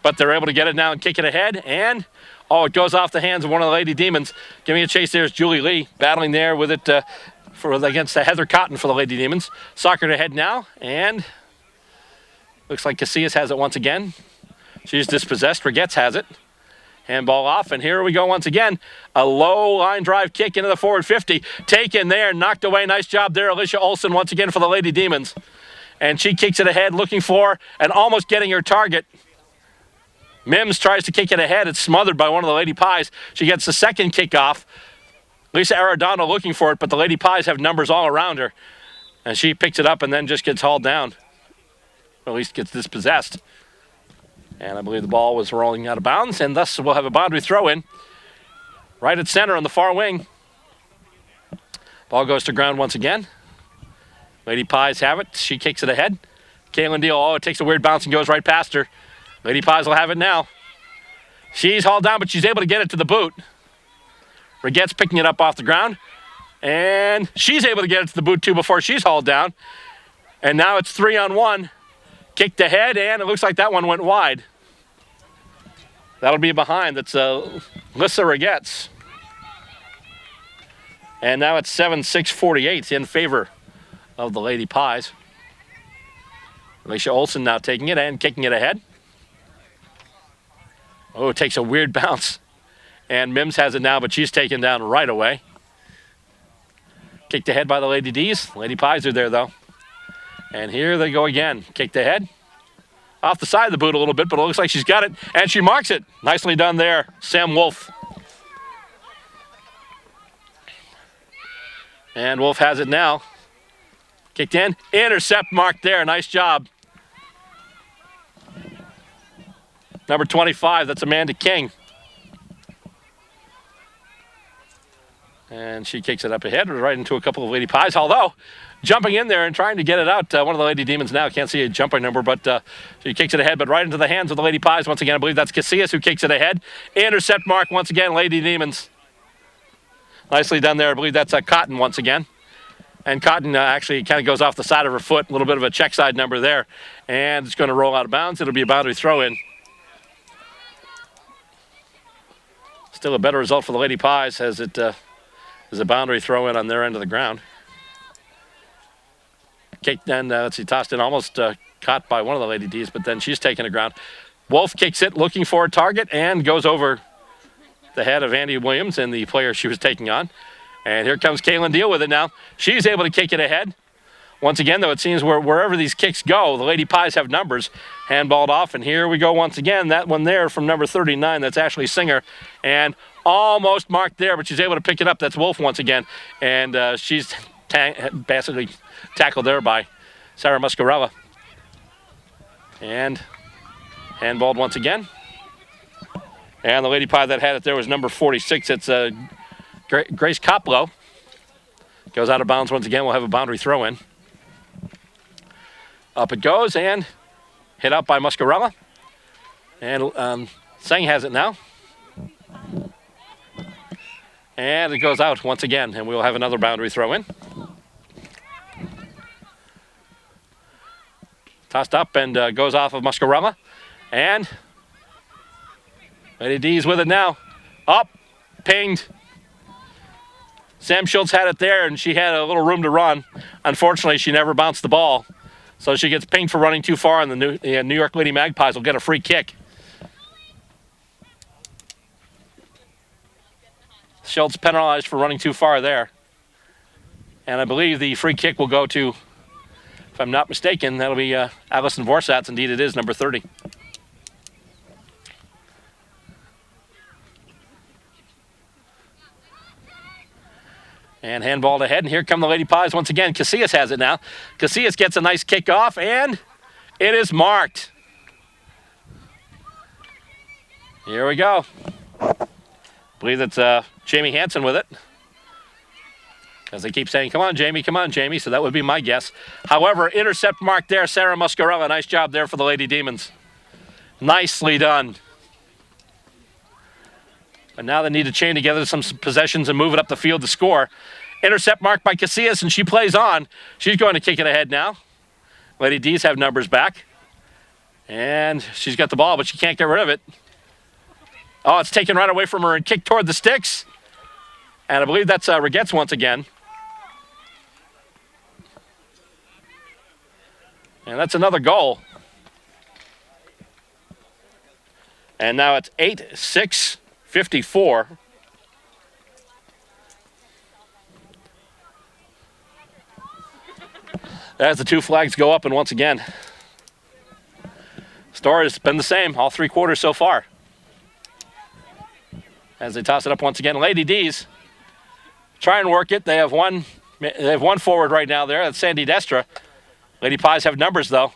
but they're able to get it now and kick it ahead. And, it goes off the hands of one of the Lady Demons. Giving a chase there is Julie Lee, battling there with it against Heather Cotton for the Lady Demons. Soccer ahead now, and looks like Casillas has it once again. She's dispossessed. Regettes has it. Handball off, and here we go once again. A low line drive kick into the forward 50. Taken there, knocked away. Nice job there, Alicia Olsen once again for the Lady Demons. And she kicks it ahead, looking for and almost getting her target. Mims tries to kick it ahead. It's smothered by one of the Lady Pies. She gets the second kickoff. Lisa Arredondo looking for it, but the Lady Pies have numbers all around her. And she picks it up and then just gets hauled down. Or at least gets dispossessed. And I believe the ball was rolling out of bounds, and thus we'll have a boundary throw in. Right at center on the far wing. Ball goes to ground once again. Lady Pies have it. She kicks it ahead. Kaylin Deal, it takes a weird bounce and goes right past her. Lady Pies will have it now. She's hauled down, but she's able to get it to the boot. Regettes picking it up off the ground. And she's able to get it to the boot, too, before she's hauled down. And now it's 3-on-1. Kicked ahead, and it looks like that one went wide. That'll be behind. That's Lissa Regettes. And now it's 7-6-48 in favor of the Lady Pies. Alicia Olsen now taking it and kicking it ahead. Oh, it takes a weird bounce. And Mims has it now, but she's taken down right away. Kicked ahead by the Lady D's. Lady Pies are there, though. And here they go again. Kicked ahead. Off the side of the boot a little bit, but it looks like she's got it. And she marks it. Nicely done there, Sam Wolf. And Wolf has it now. Kicked in. Intercept marked there. Nice job. Number 25, that's Amanda King. And she kicks it up ahead, right into a couple of Lady Pies. Although, jumping in there and trying to get it out, one of the Lady Demons now. Can't see a jumping number, but she kicks it ahead, but right into the hands of the Lady Pies. Once again, I believe that's Casillas who kicks it ahead. Intercept mark once again, Lady Demons. Nicely done there. I believe that's Cotton once again. And Cotton actually kind of goes off the side of her foot. A little bit of a check side number there. And it's going to roll out of bounds. It'll be a boundary throw in. Still a better result for the Lady Pies as it is a boundary throw in on their end of the ground. Kicked and let's see, tossed in, almost caught by one of the Lady D's, but then she's taken the ground. Wolf kicks it, looking for a target, and goes over the head of Andy Williams and the player she was taking on. And here comes Kaylin Deal with it now. She's able to kick it ahead. Once again, though, it seems wherever these kicks go, the Lady Pies have numbers. Handballed off, and here we go once again. That one there from number 39, that's Ashley Singer. And almost marked there, but she's able to pick it up. That's Wolf once again. And she's basically tackled there by Sarah Muscarella. And handballed once again. And the Lady Pie that had it there was number 46. It's Grace Coplow. Goes out of bounds once again. We'll have a boundary throw in. Up it goes and hit out by Muscarella. And Singh has it now. And it goes out once again, and we'll have another boundary throw in. Tossed up and goes off of Muscarella. And Lady D's with it now. Up, pinged. Sam Schultz had it there, and she had a little room to run. Unfortunately, she never bounced the ball. So she gets pinged for running too far, and the New York Lady Magpies will get a free kick. Schultz penalized for running too far there. And I believe the free kick will go to, if I'm not mistaken, that'll be Allison Vorsatz. Indeed, it is number 30. And handballed ahead, and here come the Lady Pies once again. Casillas has it now. Casillas gets a nice kick off, and it is marked. Here we go. I believe that's Jamie Hansen with it. As they keep saying, come on, Jamie, so that would be my guess. However, intercept mark there, Sarah Muscarella. Nice job there for the Lady Demons. Nicely done. But now they need to chain together some possessions and move it up the field to score. Intercept marked by Casillas, and she plays on. She's going to kick it ahead now. Lady D's have numbers back. And she's got the ball, but she can't get rid of it. Oh, it's taken right away from her and kicked toward the sticks. And I believe that's Regetz once again. And that's another goal. And now it's 8-6-54. As the two flags go up, and once again, story has been the same all three quarters so far. As they toss it up once again, Lady D's try and work it. They have one forward right now there. That's Sandy Destra. Lady Pies have numbers though.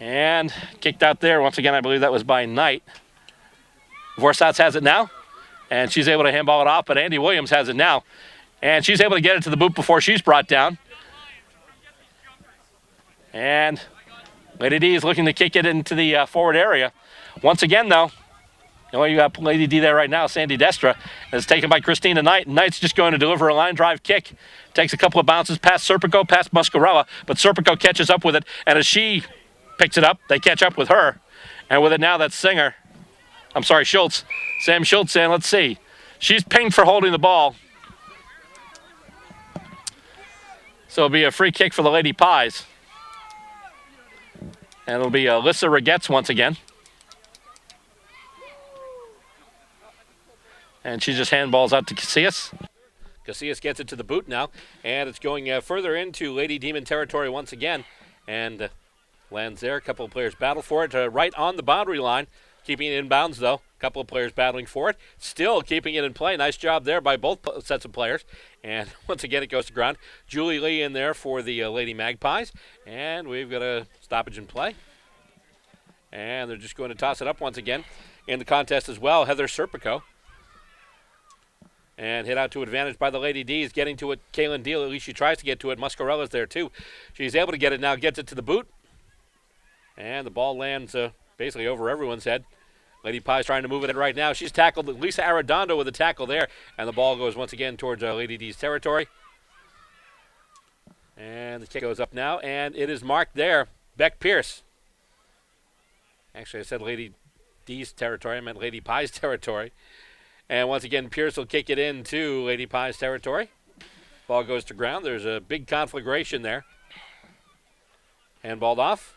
And kicked out there once again. I believe that was by Knight. Vorsatz has it now, and she's able to handball it off. But Andy Williams has it now. And she's able to get it to the boot before she's brought down. And Lady D is looking to kick it into the forward area. Once again, though, you got Lady D there right now, Sandy Destra. And it's taken by Christina Knight. And Knight's just going to deliver a line drive kick. Takes a couple of bounces past Serpico, past Muscarella. But Serpico catches up with it. And as she picks it up, they catch up with her. And with it now, that's Schultz. Sam Schultz, and let's see. She's pinged for holding the ball. So it'll be a free kick for the Lady Pies. And it'll be Alyssa Regetz once again. And she just handballs out to Casillas. Casillas gets it to the boot now. And it's going further into Lady Demon territory once again. And lands there. A couple of players battle for it. Right on the boundary line. Keeping it in bounds, though. A couple of players battling for it. Still keeping it in play. Nice job there by both sets of players. And once again, it goes to ground. Julie Lee in there for the Lady Magpies. And we've got a stoppage in play. And they're just going to toss it up once again. In the contest as well, Heather Serpico. And hit out to advantage by the Lady D's. Getting to it, Kaylin Deal. At least she tries to get to it. Muscarella's there, too. She's able to get it now. Gets it to the boot. And the ball lands basically over everyone's head. Lady Pies trying to move it right now. She's tackled Lisa Arredondo with a tackle there. And the ball goes once again towards Lady D's territory. And the kick goes up now. And it is marked there. Beck Pierce. Actually, I said Lady D's territory. I meant Lady Pies territory. And once again, Pierce will kick it into Lady Pies territory. Ball goes to ground. There's a big conflagration there. Handballed off.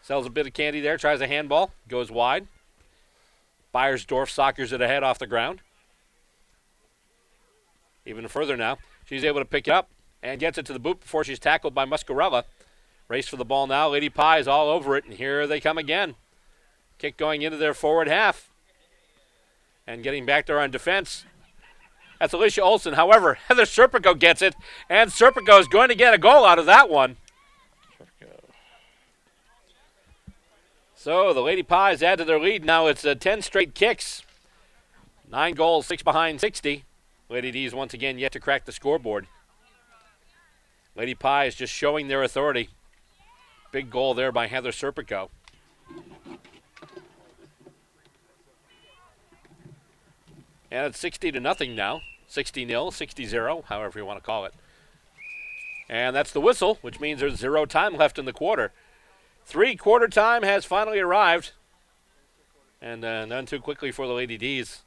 Sells a bit of candy there. Tries a handball. Goes wide. Beiersdorf soccers it ahead off the ground. Even further now. She's able to pick it up and gets it to the boot before she's tackled by Muscarella. Race for the ball now. Lady Pies all over it, and here they come again. Kick going into their forward half. And getting back there on defense. That's Alicia Olsen. However, Heather Serpico gets it, and Serpico is going to get a goal out of that one. So the Lady Pies add to their lead. Now it's 10 straight kicks. 9 goals, 6 behind 60. Lady D's once again yet to crack the scoreboard. Lady Pies just showing their authority. Big goal there by Heather Serpico. And it's 60-0 now. 60-0, 60-0, however you want to call it. And that's the whistle, which means there's 0 time left in the quarter. 3-quarter time has finally arrived. And none too quickly for the Lady D's.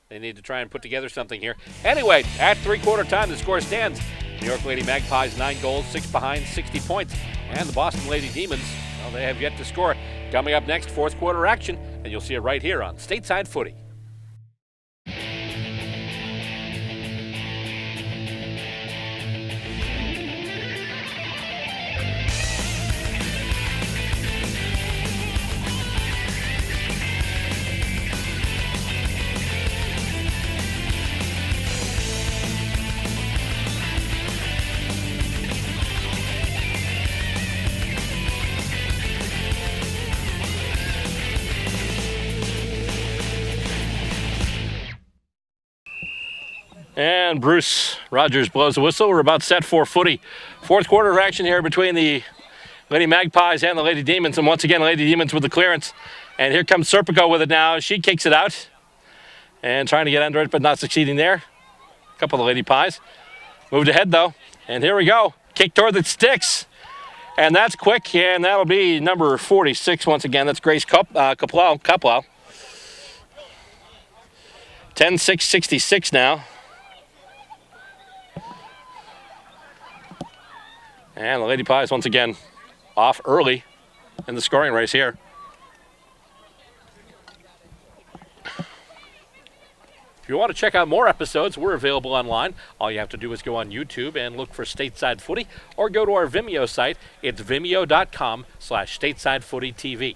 They need to try and put together something here. Anyway, at 3-quarter time, the score stands. New York Lady Magpies, 9 goals, 6 behind, 60 points. And the Boston Lady Demons, well, they have yet to score. Coming up next, 4th quarter action, and you'll see it right here on Stateside Footy. And Bruce Rogers blows the whistle. We're about set for footy. 4th quarter of action here between the Lady Magpies and the Lady Demons. And once again, Lady Demons with the clearance. And here comes Serpico with it now. She kicks it out. And trying to get under it, but not succeeding there. A couple of Lady Pies. Moved ahead, though. And here we go. Kick toward the sticks. And that's quick, and that'll be number 46 once again. That's Grace Kaplow. 10-6-66 now. And the Lady Pies once again off early in the scoring race here. If you want to check out more episodes, we're available online. All you have to do is go on YouTube and look for Stateside Footy, or go to our Vimeo site. It's vimeo.com/StatesideFootyTV.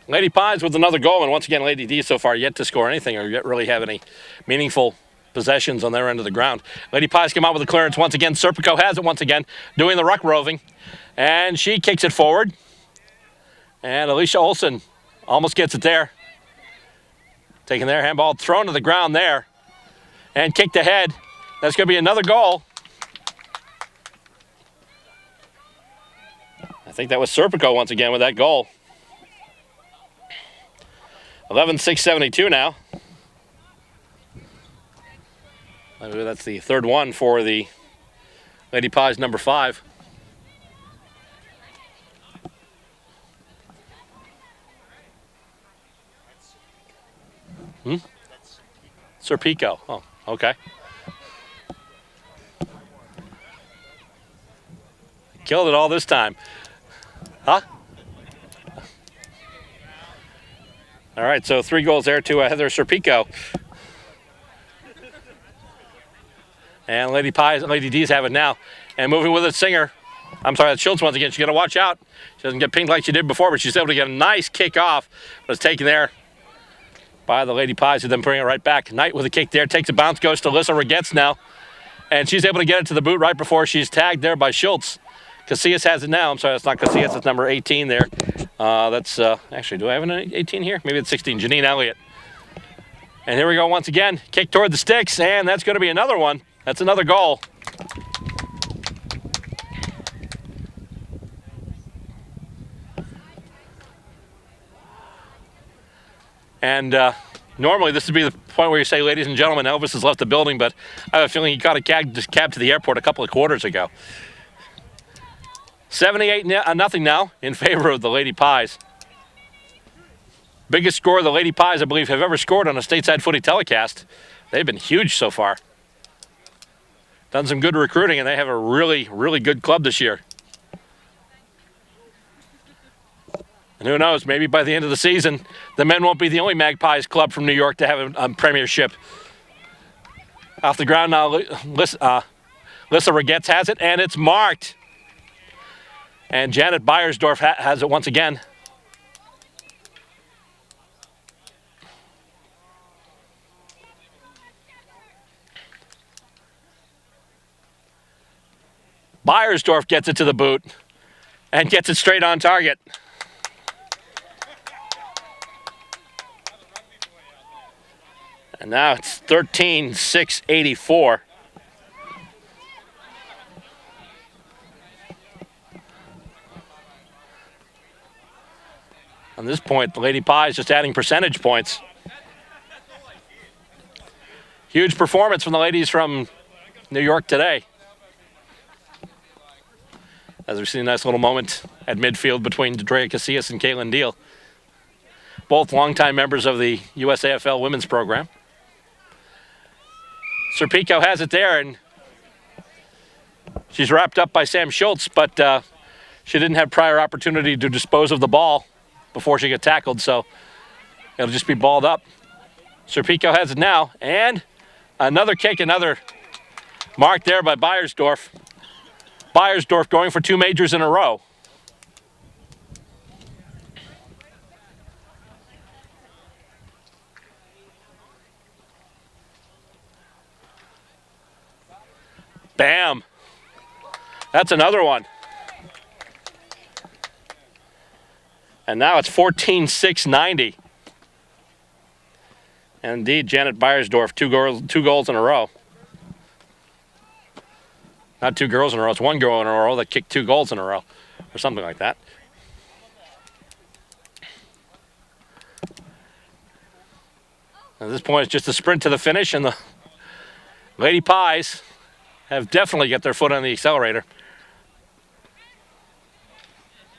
Lady Pies with another goal, and once again, Lady D so far yet to score anything or yet really have any meaningful possessions on their end of the ground. Lady Pies come out with a clearance once again. Serpico has it once again, doing the ruck roving. And she kicks it forward. And Alicia Olsen almost gets it there. Taking their handball, thrown to the ground there. And kicked ahead. That's going to be another goal. I think that was Serpico once again with that goal. 11-6-72 now. I believe that's the third one for the Lady Pies, number 5. Serpico. Oh, okay. Killed it all this time. Huh? All right, so 3 goals there to Heather Serpico. And Lady D's have it now. And moving with it, Singer. I'm sorry, that's Schultz once again. She's got to watch out. She doesn't get pinged like she did before, but she's able to get a nice kick off. But it's taken there by the Lady Pies, who then bring it right back. Knight with a kick there, takes a bounce, goes to Alyssa Regetz now. And she's able to get it to the boot right before she's tagged there by Schultz. Casillas has it now. I'm sorry, that's not Casillas, it's number 18 there. That's, actually, do I have an 18 here? Maybe it's 16, Janine Elliott. And here we go once again. Kick toward the sticks, and that's going to be another one. That's another goal. And normally this would be the point where you say, ladies and gentlemen, Elvis has left the building, but I have a feeling he caught a cab to the airport a couple of quarters ago. 78-0 now in favor of the Lady Pies. Biggest score the Lady Pies, I believe, have ever scored on a Stateside Footy telecast. They've been huge so far. Done some good recruiting, and they have a really, really good club this year. And who knows, maybe by the end of the season, the men won't be the only Magpies club from New York to have a premiership. Off the ground now, Lissa Regetz has it, and it's marked. And Janet Beiersdorf has it once again. Beiersdorf gets it to the boot and gets it straight on target. And now it's 13-6-84. On this point, the Lady Pies just adding percentage points. Huge performance from the ladies from New York today. As we've seen a nice little moment at midfield between Drea Casillas and Caitlin Deal. Both longtime members of the U.S.A. women's program. Serpico has it there, and she's wrapped up by Sam Schultz, but she didn't have prior opportunity to dispose of the ball before she got tackled, so it'll just be balled up. Serpico has it now, and another kick, another mark there by Beiersdorf. Beiersdorf going for 2 majors in a row. Bam. That's another one. And now it's 14-6-90. And indeed, Janet Beiersdorf, two goals in a row. Not 2 girls in a row. It's 1 girl in a row that kicked 2 goals in a row or something like that. At this point, it's just a sprint to the finish, and the Lady Pies have definitely got their foot on the accelerator.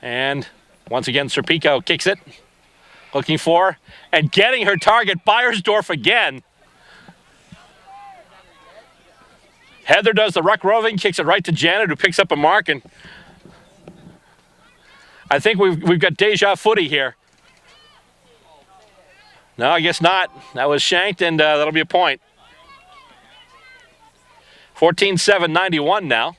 And once again, Serpico kicks it, looking for and getting her target, Beiersdorf again. Heather does the ruck roving, kicks it right to Janet, who picks up a mark, and I think we've got deja footy here. No, I guess not. That was shanked, and that'll be a point. 14-7-91 now.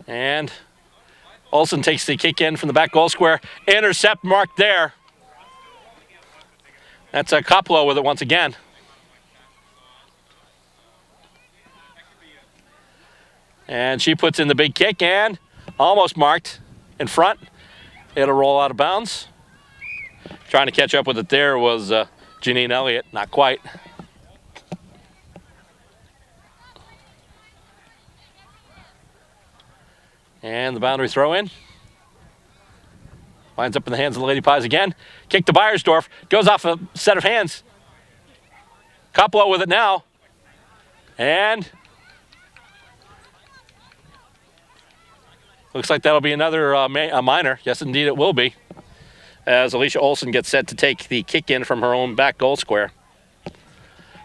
And Olsen takes the kick in from the back goal square. Intercept marked there. That's a Coppola with it once again. And she puts in the big kick and almost marked in front. It'll roll out of bounds. Trying to catch up with it there was Janine Elliott. Not quite. And the boundary throw in. Winds up in the hands of the Lady Pies again. Kick to Beiersdorf. Goes off a set of hands. Coppola with it now. And looks like that'll be another a minor. Yes, indeed it will be. As Alicia Olsen gets set to take the kick in from her own back goal square.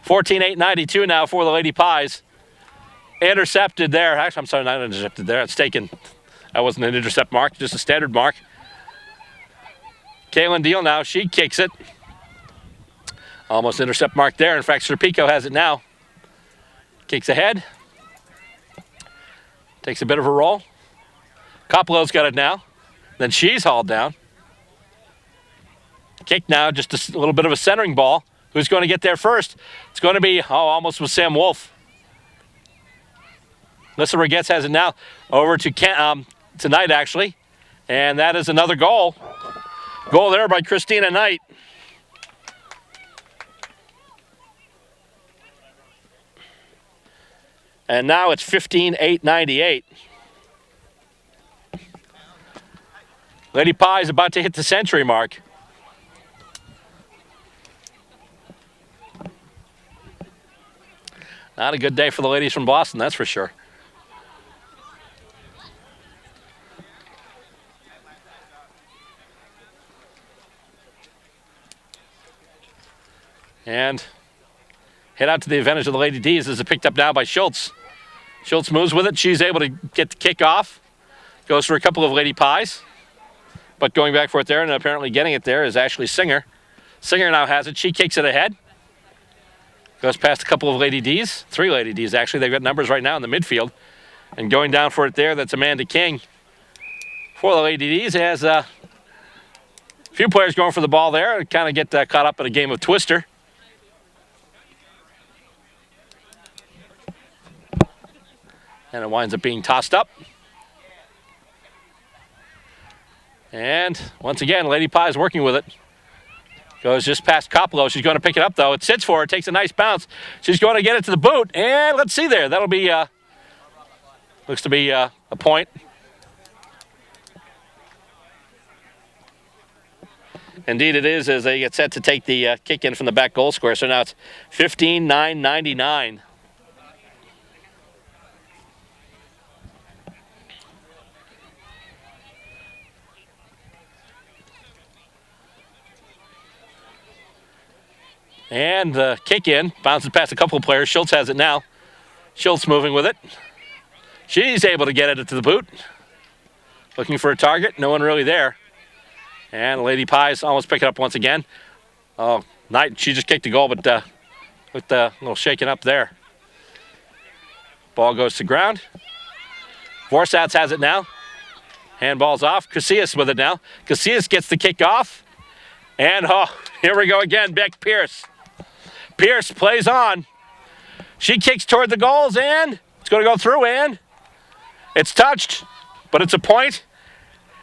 14-8-92 now for the Lady Pies. Intercepted there. Actually, I'm sorry, not intercepted there. It's taken. That wasn't an intercept mark, just a standard mark. Kaylin Deal now, she kicks it. Almost intercept mark there. In fact, Serpico has it now. Kicks ahead. Takes a bit of a roll. Coppola's got it now. Then she's hauled down. Kick now, just a little bit of a centering ball. Who's going to get there first? It's going to be, almost with Sam Wolf. Alyssa Regetz has it now over to tonight, actually. And that is another goal. Goal there by Christina Knight. And now it's 15-8-98. Lady Pies about to hit the century mark. Not a good day for the ladies from Boston, that's for sure. And head out to the advantage of the Lady D's as it's picked up now by Schultz. Schultz moves with it. She's able to get the kick off. Goes for a couple of Lady Pies. But going back for it there and apparently getting it there is Ashley Singer. Singer now has it. She kicks it ahead. Goes past a couple of Lady D's. 3 Lady D's, actually. They've got numbers right now in the midfield. And going down for it there, that's Amanda King. For the Lady D's, has a few players going for the ball there. Kind of get caught up in a game of Twister. And it winds up being tossed up. And once again, Lady Pies working with it. Goes just past Coppola. She's going to pick it up, though. It sits for her. Takes a nice bounce. She's going to get it to the boot. And let's see there. That'll be, looks to be a point. Indeed it is, as they get set to take the kick in from the back goal square. So now it's 15-9-99. And the kick in, bounces past a couple of players. Schultz has it now. Schultz moving with it. She's able to get it to the boot. Looking for a target, no one really there. And Lady Pies almost pick it up once again. Oh, Knight, she just kicked the goal, but with a little shaking up there. Ball goes to ground. Vorsatz has it now. Handball's off. Casillas with it now. Casillas gets the kick off. And here we go again, Beck Pierce. Pierce plays on. She kicks toward the goals and It's going to go through, and it's touched, but it's a point,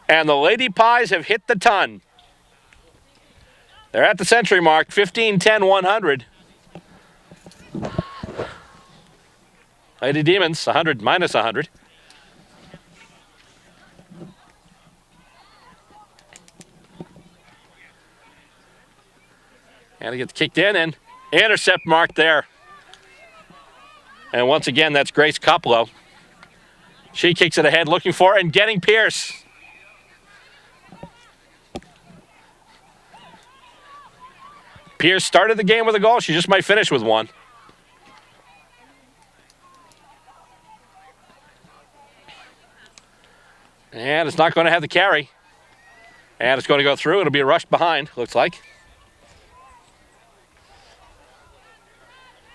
and the Lady Pies have hit the ton. They're at the century mark, 15-10-100. Lady Demons, 100 minus 100. And it gets kicked in, and intercept mark there. And once again, that's Grace Coppola. She kicks it ahead, looking for and getting Pierce. Pierce started the game with a goal. She just might finish with one. And it's not going to have the carry. And it's going to go through. It'll be a rush behind, looks like.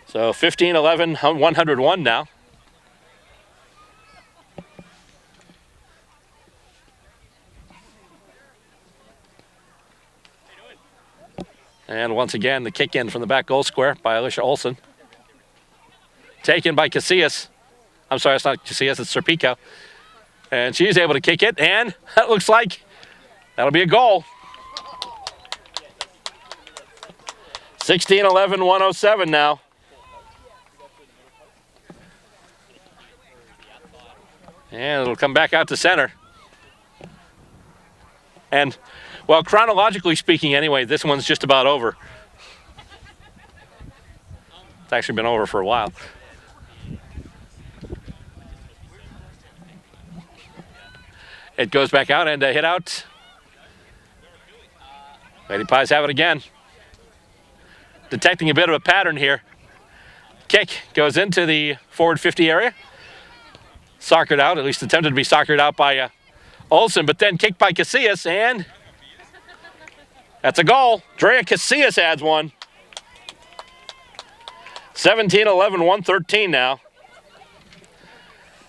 So 15-11, 101 now. And once again, the kick in from the back goal square by Alicia Olsen. Taken by Casillas. I'm sorry, it's not Casillas, it's Serpico. And she's able to kick it, and that looks like that'll be a goal. 16-11, 107 now. And it'll come back out to center. And, well, chronologically speaking anyway, this one's just about over. It's actually been over for a while. It goes back out and a hit out. Lady Pies have it again. Detecting a bit of a pattern here. Kick goes into the forward 50 area. Soccered out, at least attempted to be soccered out by Olsen, but then kicked by Casillas, and that's a goal. Drea Casillas adds one. 17-11, 113 now.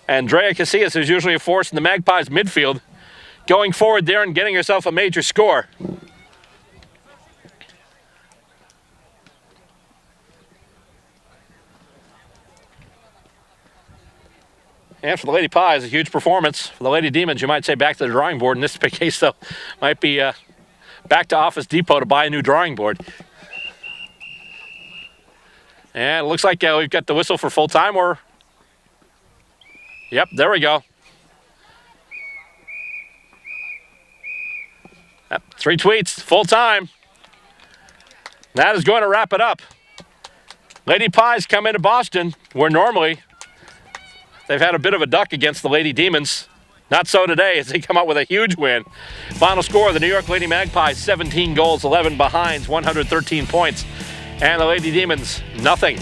And Drea Casillas is usually a force in the Magpies midfield, going forward there and getting herself a major score. And for the Lady Pies, a huge performance. For the Lady Demons, you might say back to the drawing board. In this case, though, might be back to Office Depot to buy a new drawing board. And it looks like we've got the whistle for full time, or... Yep, there we go. 3 tweets, full time. That is going to wrap it up. Lady Pies come into Boston, where normally they've had a bit of a duck against the Lady Demons. Not so today, as they come out with a huge win. Final score, the New York Lady Magpies, 17 goals, 11 behinds, 113 points. And the Lady Demons, nothing.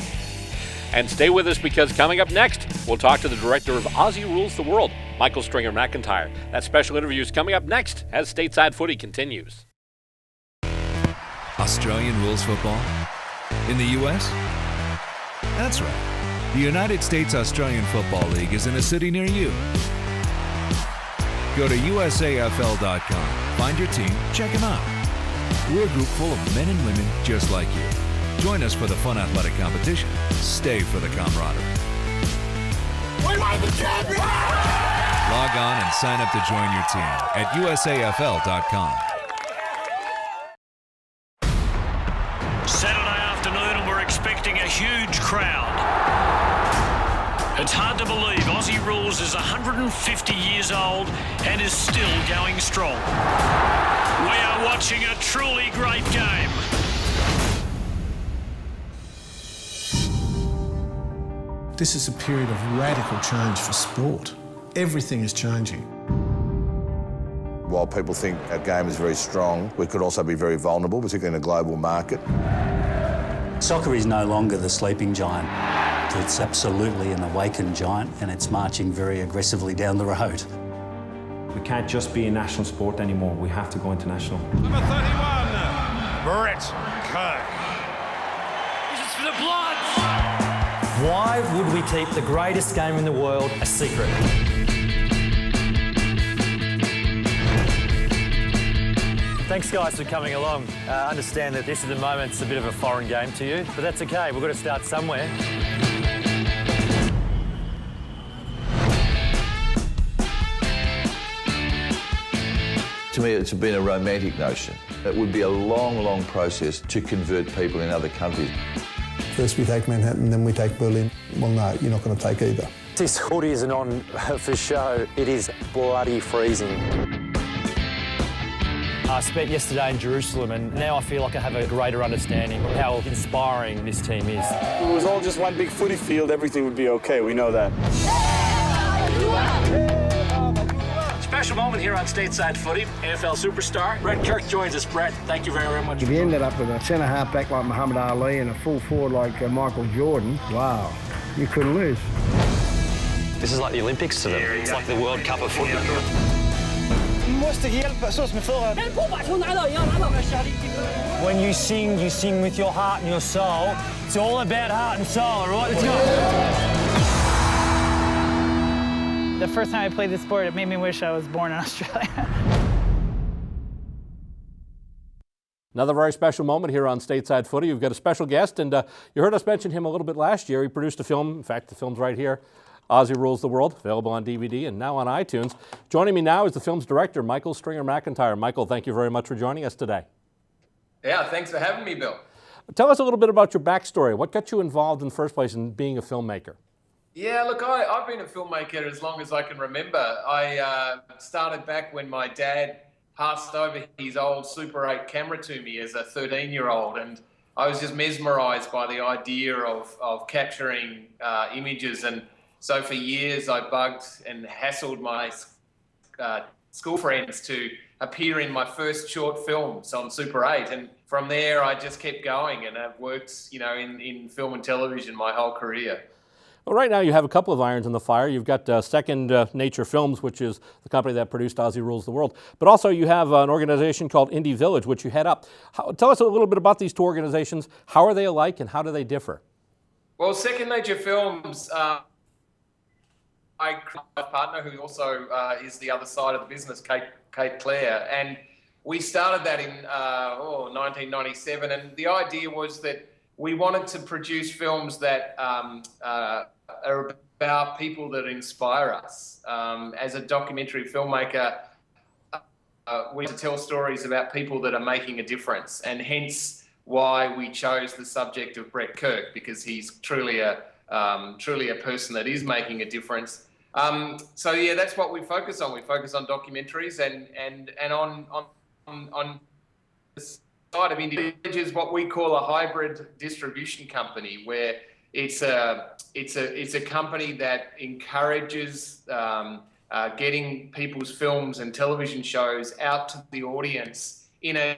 And stay with us, because coming up next, we'll talk to the director of Aussie Rules The World, Michael Stringer McIntyre. That special interview is coming up next as Stateside Footy continues. Australian Rules Football? In the U.S.? That's right. The United States Australian Football League is in a city near you. Go to USAFL.com, find your team, check them out. We're a group full of men and women just like you. Join us for the fun athletic competition. Stay for the camaraderie. We won the champion! Log on and sign up to join your team at USAFL.com. Saturday afternoon, and we're expecting a huge crowd. It's hard to believe Aussie Rules is 150 years old and is still going strong. We are watching a truly great game. This is a period of radical change for sport. Everything is changing. While people think our game is very strong, we could also be very vulnerable, particularly in a global market. Soccer is no longer the sleeping giant. It's absolutely an awakened giant, and it's marching very aggressively down the road. We can't just be a national sport anymore. We have to go international. Number 31, Brett Kirk. This is for the Bloods. Why would we keep the greatest game in the world a secret? Thanks guys for coming along. I understand that this at the moment is a bit of a foreign game to you, but that's okay, we've got to start somewhere. To me, it's been a romantic notion. It would be a long, long process to convert people in other countries. First we take Manhattan, then we take Berlin. Well, no, you're not going to take either. This hoodie isn't on for show. It is bloody freezing. I spent yesterday in Jerusalem and now I feel like I have a greater understanding of how inspiring this team is. If it was all just one big footy field, everything would be okay. We know that. Special moment here on Stateside Footy. AFL superstar Brett Kirk joins us. Brett, thank you very much. If you ended up with a centre half back like Muhammad Ali and a full forward like Michael Jordan, wow, you couldn't lose. This is like the Olympics to them. It's like the World Cup of football. When you sing with your heart and your soul. It's all about heart and soul, all right? Let's go. The first time I played this sport, it made me wish I was born in Australia. Another very special moment here on Stateside Footy. You've got a special guest, and you heard us mention him a little bit last year. He produced a film. In fact, the film's right here. Aussie Rules the World, available on DVD and now on iTunes. Joining me now is the film's director, Michael Stringer McIntyre. Michael, thank you very much for joining us today. Yeah, thanks for having me, Bill. Tell us a little bit about your backstory. What got you involved in the first place in being a filmmaker? Yeah, look, I've been a filmmaker as long as I can remember. I started back when my dad passed over his old Super 8 camera to me as a 13-year-old, and I was just mesmerised by the idea of capturing images. And so for years I bugged and hassled my school friends to appear in my first short films on Super 8. And from there I just kept going, and I've worked, in film and television my whole career. Well, right now you have a couple of irons in the fire. You've got Second Nature Films, which is the company that produced Aussie Rules the World. But also you have an organization called Indie Village, which you head up. Tell us a little bit about these two organizations. How are they alike and how do they differ? Well, Second Nature Films, my partner, who also is the other side of the business, Kate Clare, and we started that in 1997. And the idea was that we wanted to produce films that are about people that inspire us. As a documentary filmmaker, we want to tell stories about people that are making a difference, and hence why we chose the subject of Brett Kirk, because he's truly a person that is making a difference. So yeah, that's what we focus on. We focus on documentaries and on the side of Indie Village is what we call a hybrid distribution company, where it's a company that encourages getting people's films and television shows out to the audience in a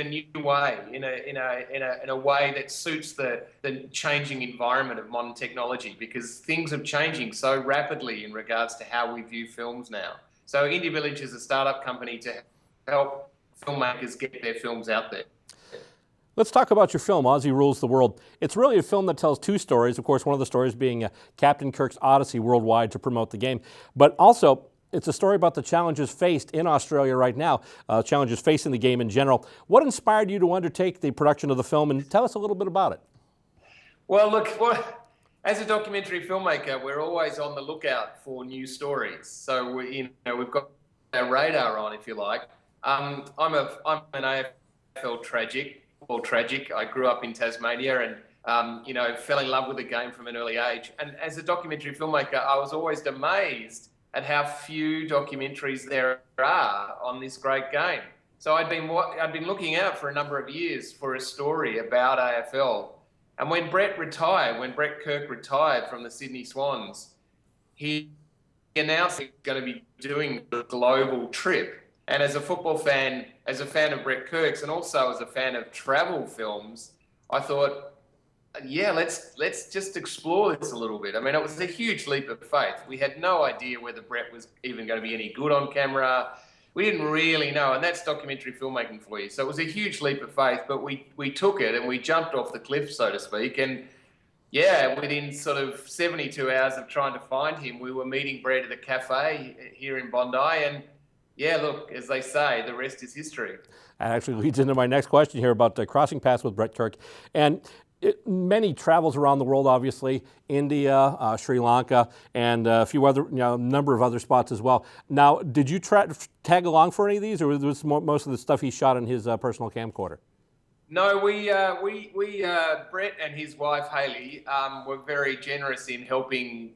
new way, in a way that suits the changing environment of modern technology, because things are changing so rapidly in regards to how we view films now. So Indie Village is a startup company to help filmmakers get their films out there. Let's talk about your film, Aussie Rules the World. It's really a film that tells two stories. Of course, one of the stories being Captain Kirk's odyssey worldwide to promote the game, but also it's a story about the challenges faced in Australia right now, challenges facing the game in general. What inspired you to undertake the production of the film, and tell us a little bit about it? Well, look, as a documentary filmmaker, we're always on the lookout for new stories. So we've got our radar on, if you like. I'm an AFL tragic. I grew up in Tasmania and fell in love with the game from an early age. And as a documentary filmmaker, I was always amazed at how few documentaries there are on this great game. So I'd been looking out for a number of years for a story about AFL. And when Brett Kirk retired from the Sydney Swans, he announced he was going to be doing a global trip. And as a football fan, as a fan of Brett Kirk's, and also as a fan of travel films, I thought, yeah, let's just explore this a little bit. I mean, it was a huge leap of faith. We had no idea whether Brett was even going to be any good on camera. We didn't really know, and that's documentary filmmaking for you. So it was a huge leap of faith, but we took it and we jumped off the cliff, so to speak. And yeah, within sort of 72 hours of trying to find him, we were meeting Brett at a cafe here in Bondi, and yeah, look, as they say, the rest is history. That actually leads into my next question here about crossing paths with Brett Kirk. And many travels around the world, obviously, India, Sri Lanka, and a few other, number of other spots as well. Now, did you tag along for any of these, or was this most of the stuff he shot in his personal camcorder? No, Brett and his wife Hayley were very generous in helping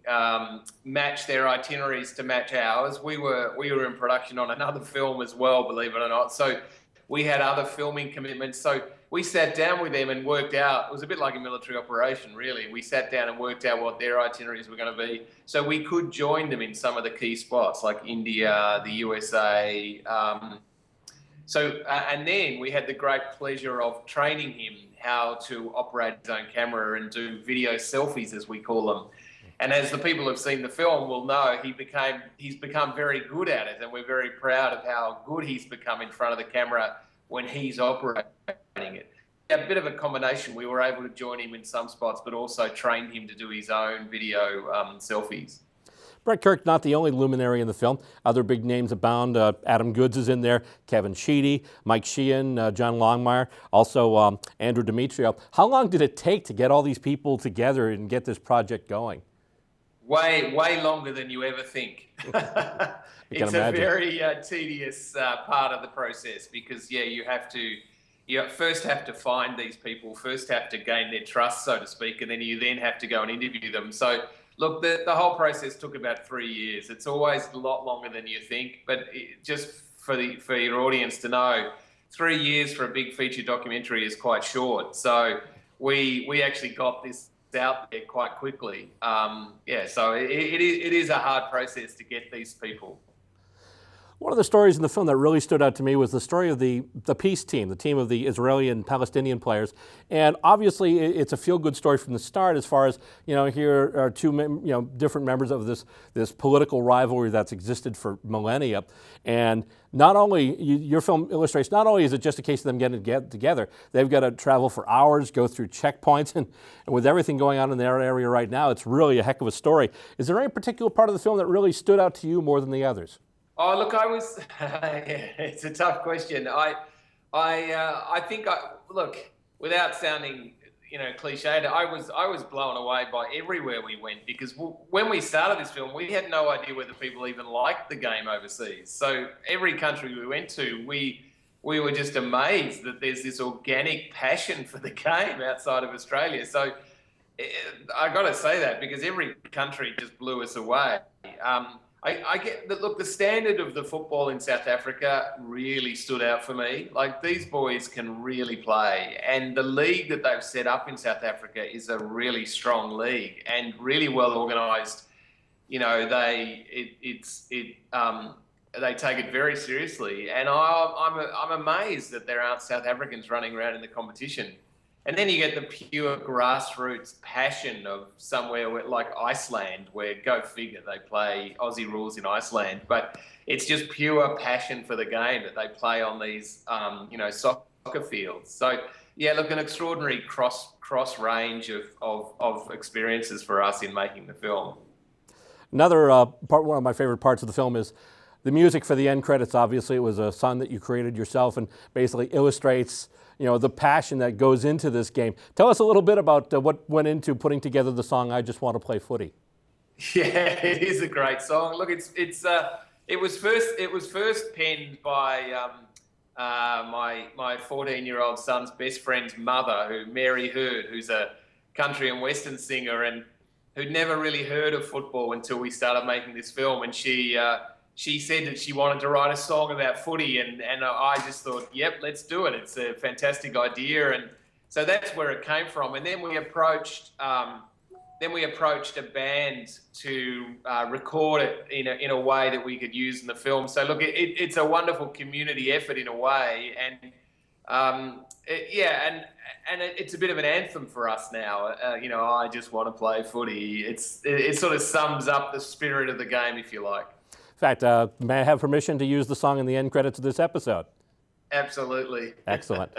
match their itineraries to match ours. We were in production on another film as well, believe it or not. So we had other filming commitments. So we sat down with them and worked out. It was a bit like a military operation, really. We sat down and worked out what their itineraries were going to be, so we could join them in some of the key spots like India, the USA. And then we had the great pleasure of training him how to operate his own camera and do video selfies, as we call them. And as the people who have seen the film will know, he's become very good at it, and we're very proud of how good he's become in front of the camera when he's operating it. A bit of a combination. We were able to join him in some spots, but also train him to do his own video selfies. Brett Kirk, not the only luminary in the film. Other big names abound. Adam Goods is in there, Kevin Sheedy, Mike Sheehan, John Longmire, also Andrew Demetrio. How long did it take to get all these people together and get this project going? Way longer than you ever think. It's a very tedious part of the process because, you first have to find these people, first have to gain their trust, so to speak, and then you have to go and interview them. So, look, the whole process took about 3 years. It's always a lot longer than you think, but just for your audience to know, 3 years for a big feature documentary is quite short. So we actually got this out there quite quickly. So it is a hard process to get these people. One of the stories in the film that really stood out to me was the story of the peace team, the team of the Israeli and Palestinian players. And obviously, it's a feel-good story from the start as far as, here are two different members of this political rivalry that's existed for millennia. And not only, your film illustrates, not only is it just a case of them getting together, they've got to travel for hours, go through checkpoints, and with everything going on in their area right now, it's really a heck of a story. Is there any particular part of the film that really stood out to you more than the others? Oh, look, it's a tough question. I think, look, without sounding, cliched, I was blown away by everywhere we went because when we started this film, we had no idea whether people even liked the game overseas. So every country we went to, we were just amazed that there's this organic passion for the game outside of Australia. So I got to say that because every country just blew us away. I get that. Look, the standard of the football in South Africa really stood out for me. Like, these boys can really play, and the league that they've set up in South Africa is a really strong league and really well organised. They take it very seriously, and I'm amazed that there aren't South Africans running around in the competition. And then you get the pure grassroots passion of somewhere like Iceland, where, go figure, they play Aussie rules in Iceland. But it's just pure passion for the game that they play on these, soccer fields. So, look, an extraordinary cross range of experiences for us in making the film. Another one of my favorite parts of the film is the music for the end credits. Obviously, it was a song that you created yourself and basically illustrates the passion that goes into this game. Tell us a little bit about what went into putting together the song "I Just Want to Play Footy." Yeah, it is a great song. Look, it was first penned by my 14-year-old son's best friend's mother, Mary Hurd, who's a country and western singer and who'd never really heard of football until we started making this film, and she said that she wanted to write a song about footy, and I just thought, yep, let's do it. It's a fantastic idea, and so that's where it came from. And then we approached a band to record it in a way that we could use in the film. So look, it's a wonderful community effort in a way, and it's a bit of an anthem for us now. I just want to play footy. It sort of sums up the spirit of the game, if you like. In fact, may I have permission to use the song in the end credits of this episode? Absolutely. Excellent.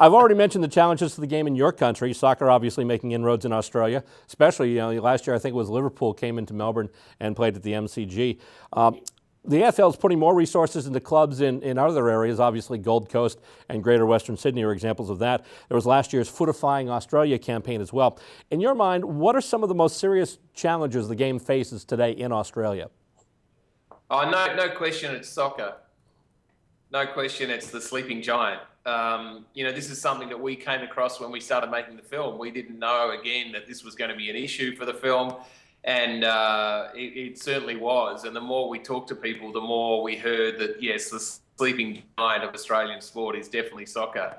I've already mentioned the challenges to the game in your country. Soccer obviously making inroads in Australia, especially last year I think it was Liverpool came into Melbourne and played at the MCG. The AFL is putting more resources into clubs in other areas. Obviously, Gold Coast and Greater Western Sydney are examples of that. There was last year's Footifying Australia campaign as well. In your mind, what are some of the most serious challenges the game faces today in Australia? Oh, no question it's soccer. No question it's the sleeping giant. This is something that we came across when we started making the film. We didn't know, again, that this was going to be an issue for the film. And it certainly was. And the more we talked to people, the more we heard that, yes, the sleeping giant of Australian sport is definitely soccer.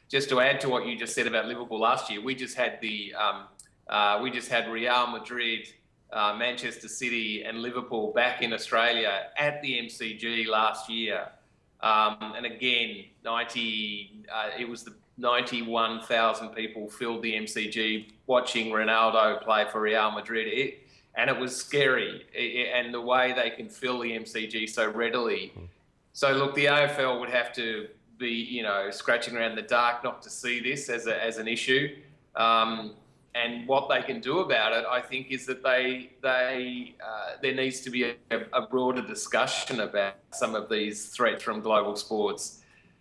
Just to add to what you just said about Liverpool last year, we just had Real Madrid, Manchester City and Liverpool back in Australia at the MCG last year. And again, 91,000 people filled the MCG watching Ronaldo play for Real Madrid. And it was scary, and the way they can fill the MCG so readily. So look, the AFL would have to be, scratching around in the dark not to see this as an issue. And what they can do about it, I think, is that there needs to be a broader discussion about some of these threats from global sports.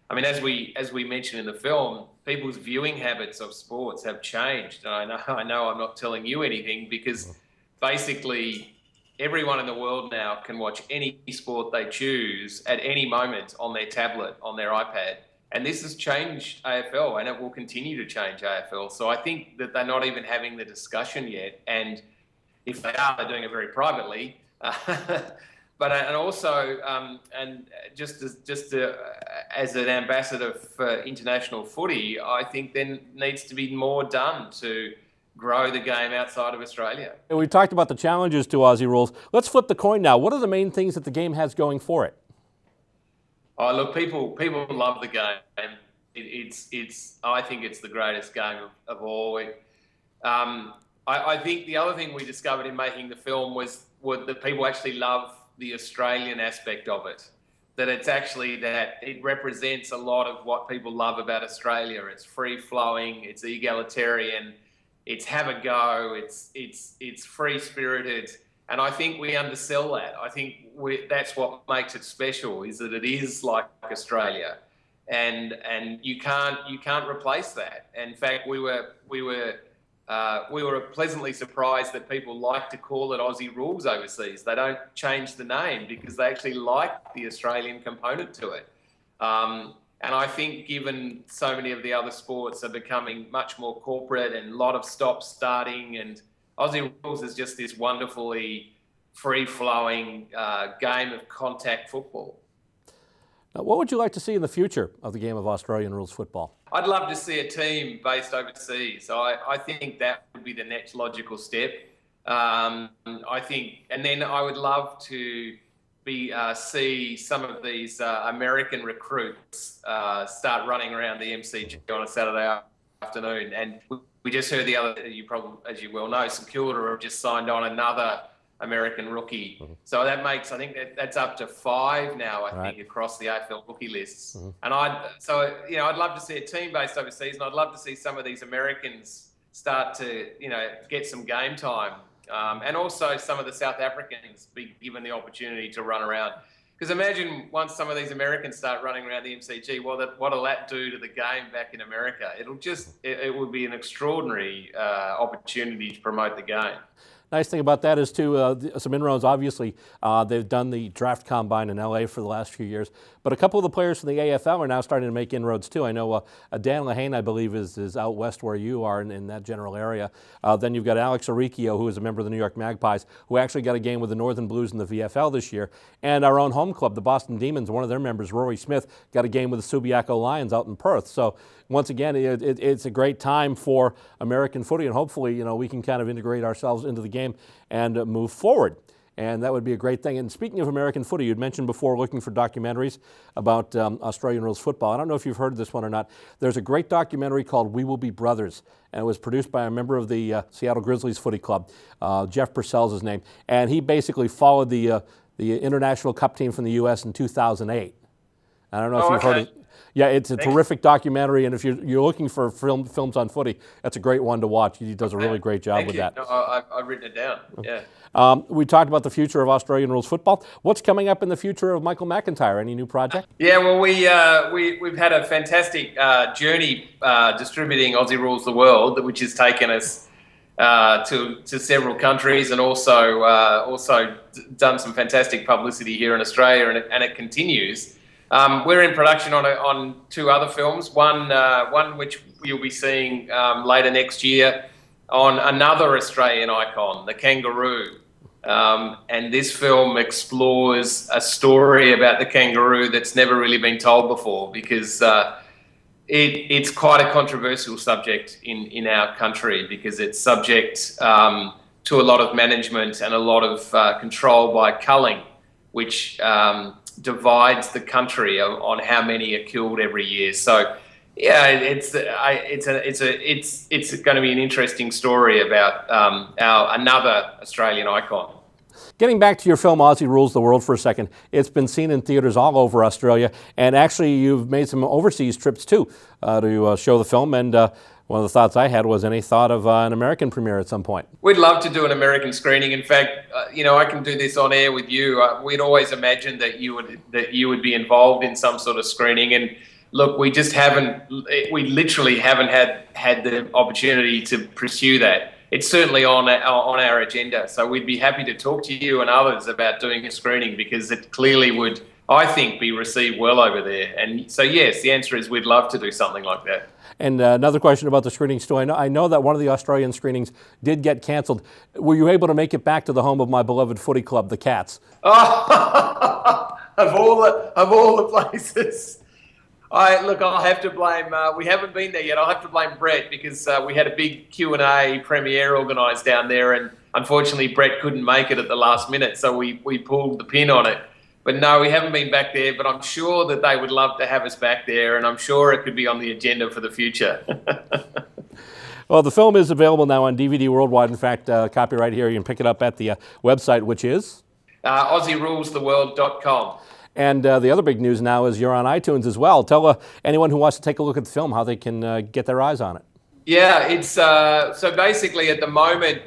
I mean, as we mentioned in the film, people's viewing habits of sports have changed. And I know I'm not telling you anything, because basically everyone in the world now can watch any sport they choose at any moment on their tablet, on their iPad. And this has changed AFL, and it will continue to change AFL. So I think that they're not even having the discussion yet. And if they are, they're doing it very privately. And also, as an ambassador for international footy, I think there needs to be more done to grow the game outside of Australia. And we talked about the challenges to Aussie Rules. Let's flip the coin now. What are the main things that the game has going for it? Oh, look, people love the game. I think it's the greatest game of all. I think the other thing we discovered in making the film was that people actually love the Australian aspect of it. That it's actually that it represents a lot of what people love about Australia. It's free flowing, it's egalitarian, it's have a go, it's free spirited. And I think we undersell that. I think that's what makes it special, is that it is like Australia, and you can't replace that. In fact, we were pleasantly surprised that people like to call it Aussie Rules overseas. They don't change the name because they actually like the Australian component to it. And I think, given so many of the other sports are becoming much more corporate and a lot of stop-starting, and Aussie Rules is just this wonderfully free-flowing game of contact football. Now, what would you like to see in the future of the game of Australian rules football? I'd love to see a team based overseas. I think that would be the next logical step. And then I would love to see some of these American recruits start running around the MCG on a Saturday afternoon. And we just heard the other, as you well know, St Kilda have just signed on another American rookie. Mm-hmm. So that makes, I think that's up to 5 now, I think, across the AFL rookie lists. Mm-hmm. And I'd love to see a team based overseas, and I'd love to see some of these Americans start to, get some game time. And also some of the South Africans be given the opportunity to run around. Because imagine once some of these Americans start running around the MCG, what'll that do to the game back in America? It would be an extraordinary opportunity to promote the game. Nice thing about that is, too, some inroads. Obviously, they've done the draft combine in L.A. for the last few years, but a couple of the players from the AFL are now starting to make inroads, too. I know Dan Lehane, I believe, is out west where you are in that general area. Then you've got Alex Aricchio, who is a member of the New York Magpies, who actually got a game with the Northern Blues in the VFL this year. And our own home club, the Boston Demons, one of their members, Rory Smith, got a game with the Subiaco Lions out in Perth. So once again, it's a great time for American footy, and hopefully, we can kind of integrate ourselves into the game and move forward. And that would be a great thing. And speaking of American footy, you'd mentioned before looking for documentaries about Australian rules football. I don't know if you've heard of this one or not. There's a great documentary called We Will Be Brothers, and it was produced by a member of the Seattle Grizzlies Footy Club. Jeff Purcell's his name. And he basically followed the International Cup team from the U.S. in 2008. I don't know if you've heard of it. Yeah, it's a terrific documentary, and if you're looking for films on footy, that's a great one to watch. He does a really great job with that. No, I've written it down. Yeah. We talked about the future of Australian rules football. What's coming up in the future of Michael McIntyre? Any new project? Yeah, well, we've had a fantastic journey distributing Aussie Rules The World, which has taken us to several countries, and also done some fantastic publicity here in Australia, and it continues. We're in production on two other films. One which you'll be seeing later next year on another Australian icon, the kangaroo. And this film explores a story about the kangaroo that's never really been told before, because it's quite a controversial subject in our country, because it's subject to a lot of management and a lot of control by culling, which divides the country on how many are killed every year. So, yeah, it's going to be an interesting story about another Australian icon. Getting back to your film Aussie Rules the World for a second, it's been seen in theaters all over Australia, and actually you've made some overseas trips too to show the film, and one of the thoughts I had was any thought of an American premiere at some point? We'd love to do an American screening. In fact, I can do this on air with you. We'd always imagined that you would be involved in some sort of screening, and look, we literally haven't had the opportunity to pursue that. It's certainly on our agenda. So we'd be happy to talk to you and others about doing a screening, because it clearly would, I think, be received well over there. And so, yes, the answer is we'd love to do something like that. And another question about the screenings too. I know that one of the Australian screenings did get cancelled. Were you able to make it back to the home of my beloved footy club, the Cats? Oh, of all the places. I'll have to blame, we haven't been there yet, I'll have to blame Brett, because we had a big Q&A premiere organised down there, and unfortunately Brett couldn't make it at the last minute, so we pulled the pin on it. But no, we haven't been back there, but I'm sure that they would love to have us back there, and I'm sure it could be on the agenda for the future. Well, the film is available now on DVD worldwide. In fact, copyright here, you can pick it up at the website, which is? AussieRulesTheWorld.com. And the other big news now is you're on iTunes as well. Tell anyone who wants to take a look at the film how they can get their eyes on it. Yeah, it's so basically at the moment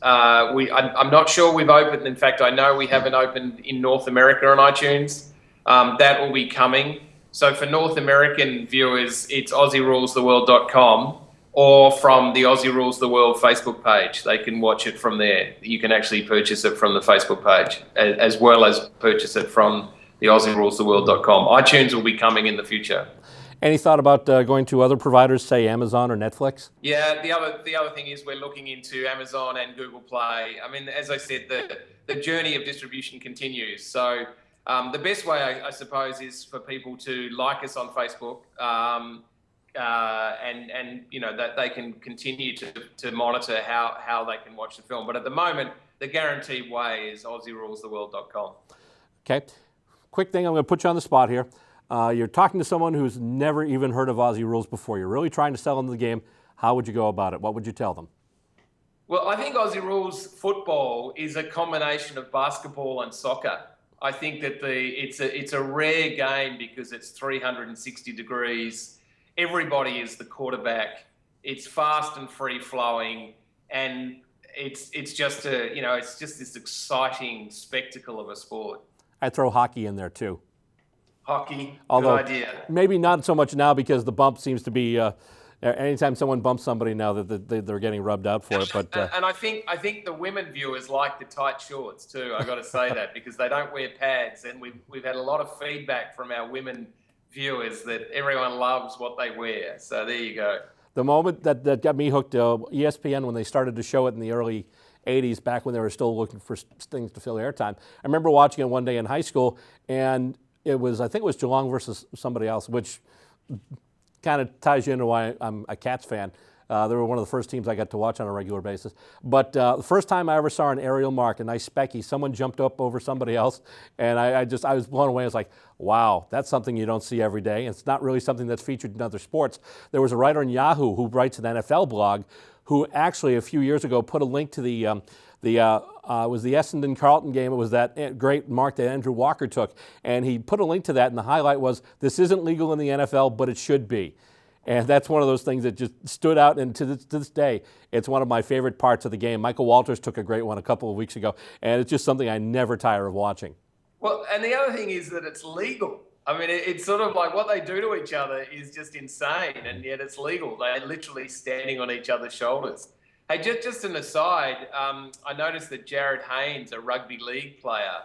I'm not sure we've opened. In fact, I know we haven't opened in North America on iTunes. That will be coming. So for North American viewers, it's AussieRulesTheWorld.com, or from the Aussie Rules The World Facebook page. They can watch it from there. You can actually purchase it from the Facebook page, as well as purchase it from the AussieRulesTheWorld.com. iTunes will be coming in the future. Any thought about going to other providers, say Amazon or Netflix? Yeah, the other thing is we're looking into Amazon and Google Play. I mean, as I said, the journey of distribution continues. So the best way, I suppose, is for people to like us on Facebook, and that they can continue to monitor how they can watch the film. But at the moment, the guaranteed way is AussieRulesTheWorld.com. Okay. Quick thing, I'm going to put you on the spot here. You're talking to someone who's never even heard of Aussie Rules before. You're really trying to sell them the game. How would you go about it? What would you tell them? Well, I think Aussie Rules Football is a combination of basketball and soccer. I think that it's a rare game because it's 360 degrees. Everybody is the quarterback. It's fast and free flowing, and it's just this exciting spectacle of a sport. I'd throw hockey in there too. Hockey, although good idea. Maybe not so much now, because the bump seems to be anytime someone bumps somebody now that they're getting rubbed out for it. But and I think the women viewers like the tight shorts too. I got to say that, because they don't wear pads, and we've had a lot of feedback from our women viewers that everyone loves what they wear. So there you go. The moment that got me hooked, ESPN, when they started to show it in the early 80s, back when they were still looking for things to fill airtime. I remember watching it one day in high school, and I think it was Geelong versus somebody else, which kind of ties you into why I'm a Cats fan. They were one of the first teams I got to watch on a regular basis. But the first time I ever saw an aerial mark, a nice specky, someone jumped up over somebody else, and I was blown away. I was like, wow, that's something you don't see every day. It's not really something that's featured in other sports. There was a writer in Yahoo who writes an NFL blog who actually a few years ago put a link to it was the Essendon Carlton game. It was that great mark that Andrew Walker took, and he put a link to that, and the highlight was, this isn't legal in the NFL, but it should be. And that's one of those things that just stood out, and to this day, it's one of my favorite parts of the game. Michael Walters took a great one a couple of weeks ago, and it's just something I never tire of watching. Well, and the other thing is that it's legal. I mean, it's sort of like what they do to each other is just insane, and yet it's legal. They're literally standing on each other's shoulders. Hey, just an aside, I noticed that Jared Haynes, a rugby league player,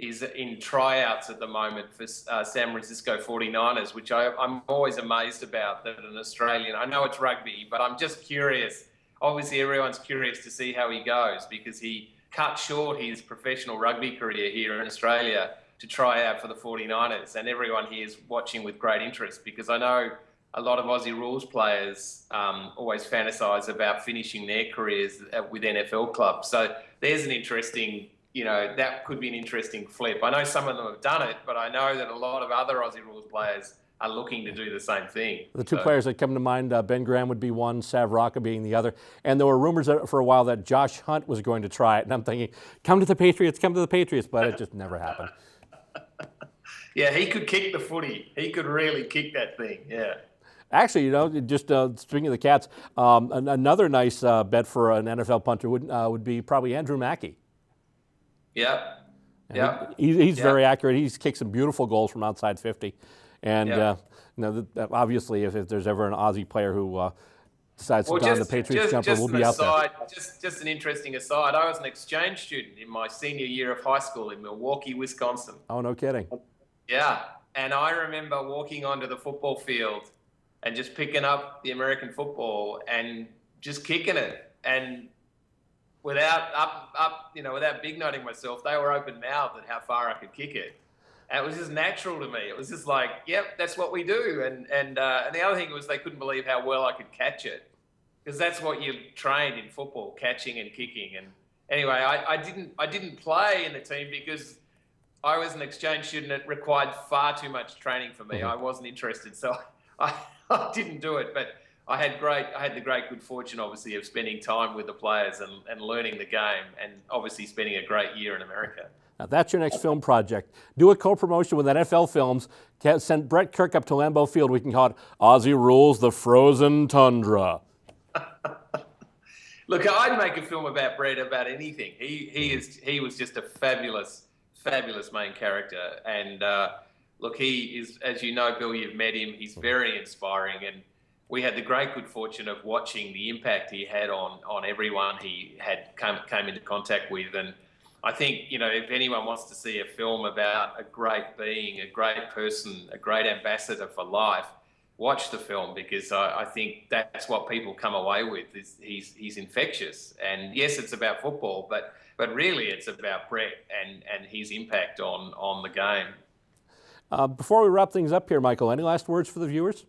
is in tryouts at the moment for San Francisco 49ers, which I'm always amazed about, that an Australian, I know it's rugby, but I'm just curious. Obviously, everyone's curious to see how he goes, because he cut short his professional rugby career here in Australia to try out for the 49ers. And everyone here is watching with great interest, because I know a lot of Aussie Rules players always fantasize about finishing their careers with NFL clubs. So there's an interesting, that could be an interesting flip. I know some of them have done it, but I know that a lot of other Aussie Rules players are looking to do the same thing. The two players that come to mind, Ben Graham would be one, Sav Rocca being the other. And there were rumors for a while that Josh Hunt was going to try it. And I'm thinking, come to the Patriots, but it just never happened. Yeah, he could kick the footy. He could really kick that thing, yeah. Actually, just speaking of the Cats, another nice bet for an NFL punter would be probably Andrew Mackey. Yeah. He's very accurate. He's kicked some beautiful goals from outside 50. And obviously, if there's ever an Aussie player who decides to don the Patriots jumper, we'll be out there. Just an interesting aside. I was an exchange student in my senior year of high school in Milwaukee, Wisconsin. Oh, no kidding. Yeah, and I remember walking onto the football field and just picking up the American football and just kicking it, and without without big noting myself, they were open mouthed at how far I could kick it. And it was just natural to me. It was just like, yep, that's what we do. And the other thing was they couldn't believe how well I could catch it, because that's what you're trained in football, catching and kicking. And anyway, I didn't play in the team because I was an exchange student. It required far too much training for me. Mm-hmm. I wasn't interested, so I didn't do it. But I had the great good fortune, obviously, of spending time with the players and learning the game, and obviously spending a great year in America. Now, that's your next film project. Do a co-promotion with NFL Films. Send Brett Kirk up to Lambeau Field. We can call it Aussie Rules The Frozen Tundra. Look, I'd make a film about Brett about anything. He was just a fabulous main character. And look, he is, as you know, Bill, you've met him. He's very inspiring, and we had the great good fortune of watching the impact he had on everyone he had came into contact with. And I think, if anyone wants to see a film about a great being, a great person, a great ambassador for life, watch the film, because I think that's what people come away with. He's infectious. And yes, it's about football, but really it's about Brett and his impact on the game. Before we wrap things up here, Michael, any last words for the viewers?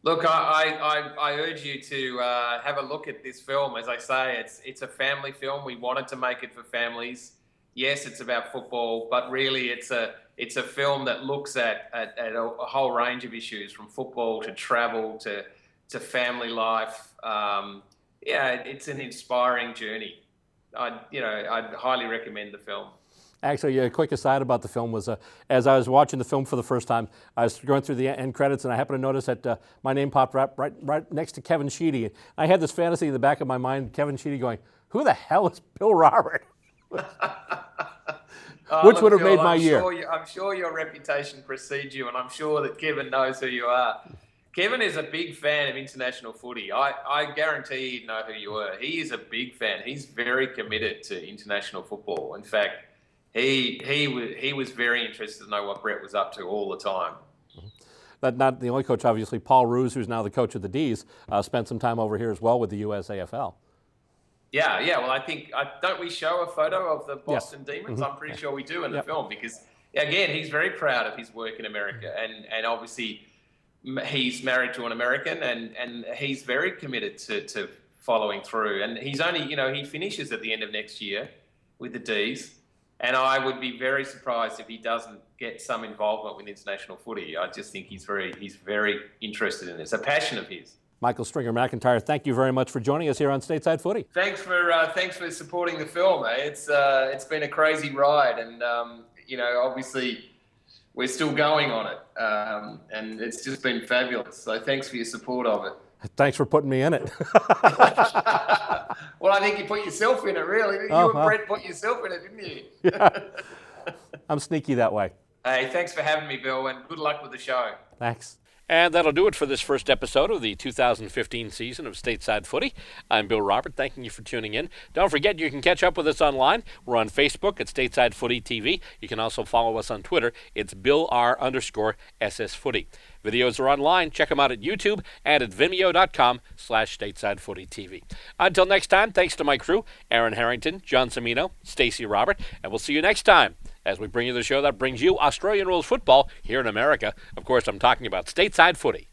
Look, I urge you to have a look at this film. As I say, it's a family film. We wanted to make it for families. Yes, it's about football, but really it's a film that looks at a whole range of issues, from football to travel to family life. It's an inspiring journey. I'd highly recommend the film. Actually, a quick aside about the film was, as I was watching the film for the first time, I was going through the end credits, and I happened to notice that my name popped right next to Kevin Sheedy. I had this fantasy in the back of my mind, Kevin Sheedy going, who the hell is Bill Robert? Which would have made my year. I'm sure your reputation precedes you, and I'm sure that Kevin knows who you are. Kevin is a big fan of international footy. I guarantee he'd know who you were. He is a big fan. He's very committed to international football. In fact, he was very interested to know what Brett was up to all the time. But not the only coach, obviously. Paul Roos, who's now the coach of the D's, spent some time over here as well with the U.S.A. Yeah. Well, I think, don't we show a photo of the Boston Demons? I'm pretty sure we do in the film, because, again, he's very proud of his work in America. And obviously, he's married to an American, and he's very committed to following through. And he's only, he finishes at the end of next year with the D's. And I would be very surprised if he doesn't get some involvement with international footy. I just think he's very interested in it. It's a passion of his. Michael Stringer McIntyre, thank you very much for joining us here on Stateside Footy. Thanks for supporting the film. It's been a crazy ride, and obviously we're still going on it, and it's just been fabulous. So thanks for your support of it. Thanks for putting me in it. Well, I think you put yourself in it, really. You and Brett put yourself in it, didn't you? Yeah. I'm sneaky that way. Hey, thanks for having me, Bill, and good luck with the show. Thanks. And that'll do it for this first episode of the 2015 season of Stateside Footy. I'm Bill Robert, thanking you for tuning in. Don't forget, you can catch up with us online. We're on Facebook at Stateside Footy TV. You can also follow us on Twitter. It's BillR_SS Footy. Videos are online. Check them out at YouTube and at vimeo.com/StatesideFootyTV. Until next time, thanks to my crew, Aaron Harrington, John Cimino, Stacey Robert, and we'll see you next time as we bring you the show that brings you Australian Rules Football here in America. Of course, I'm talking about Stateside Footy.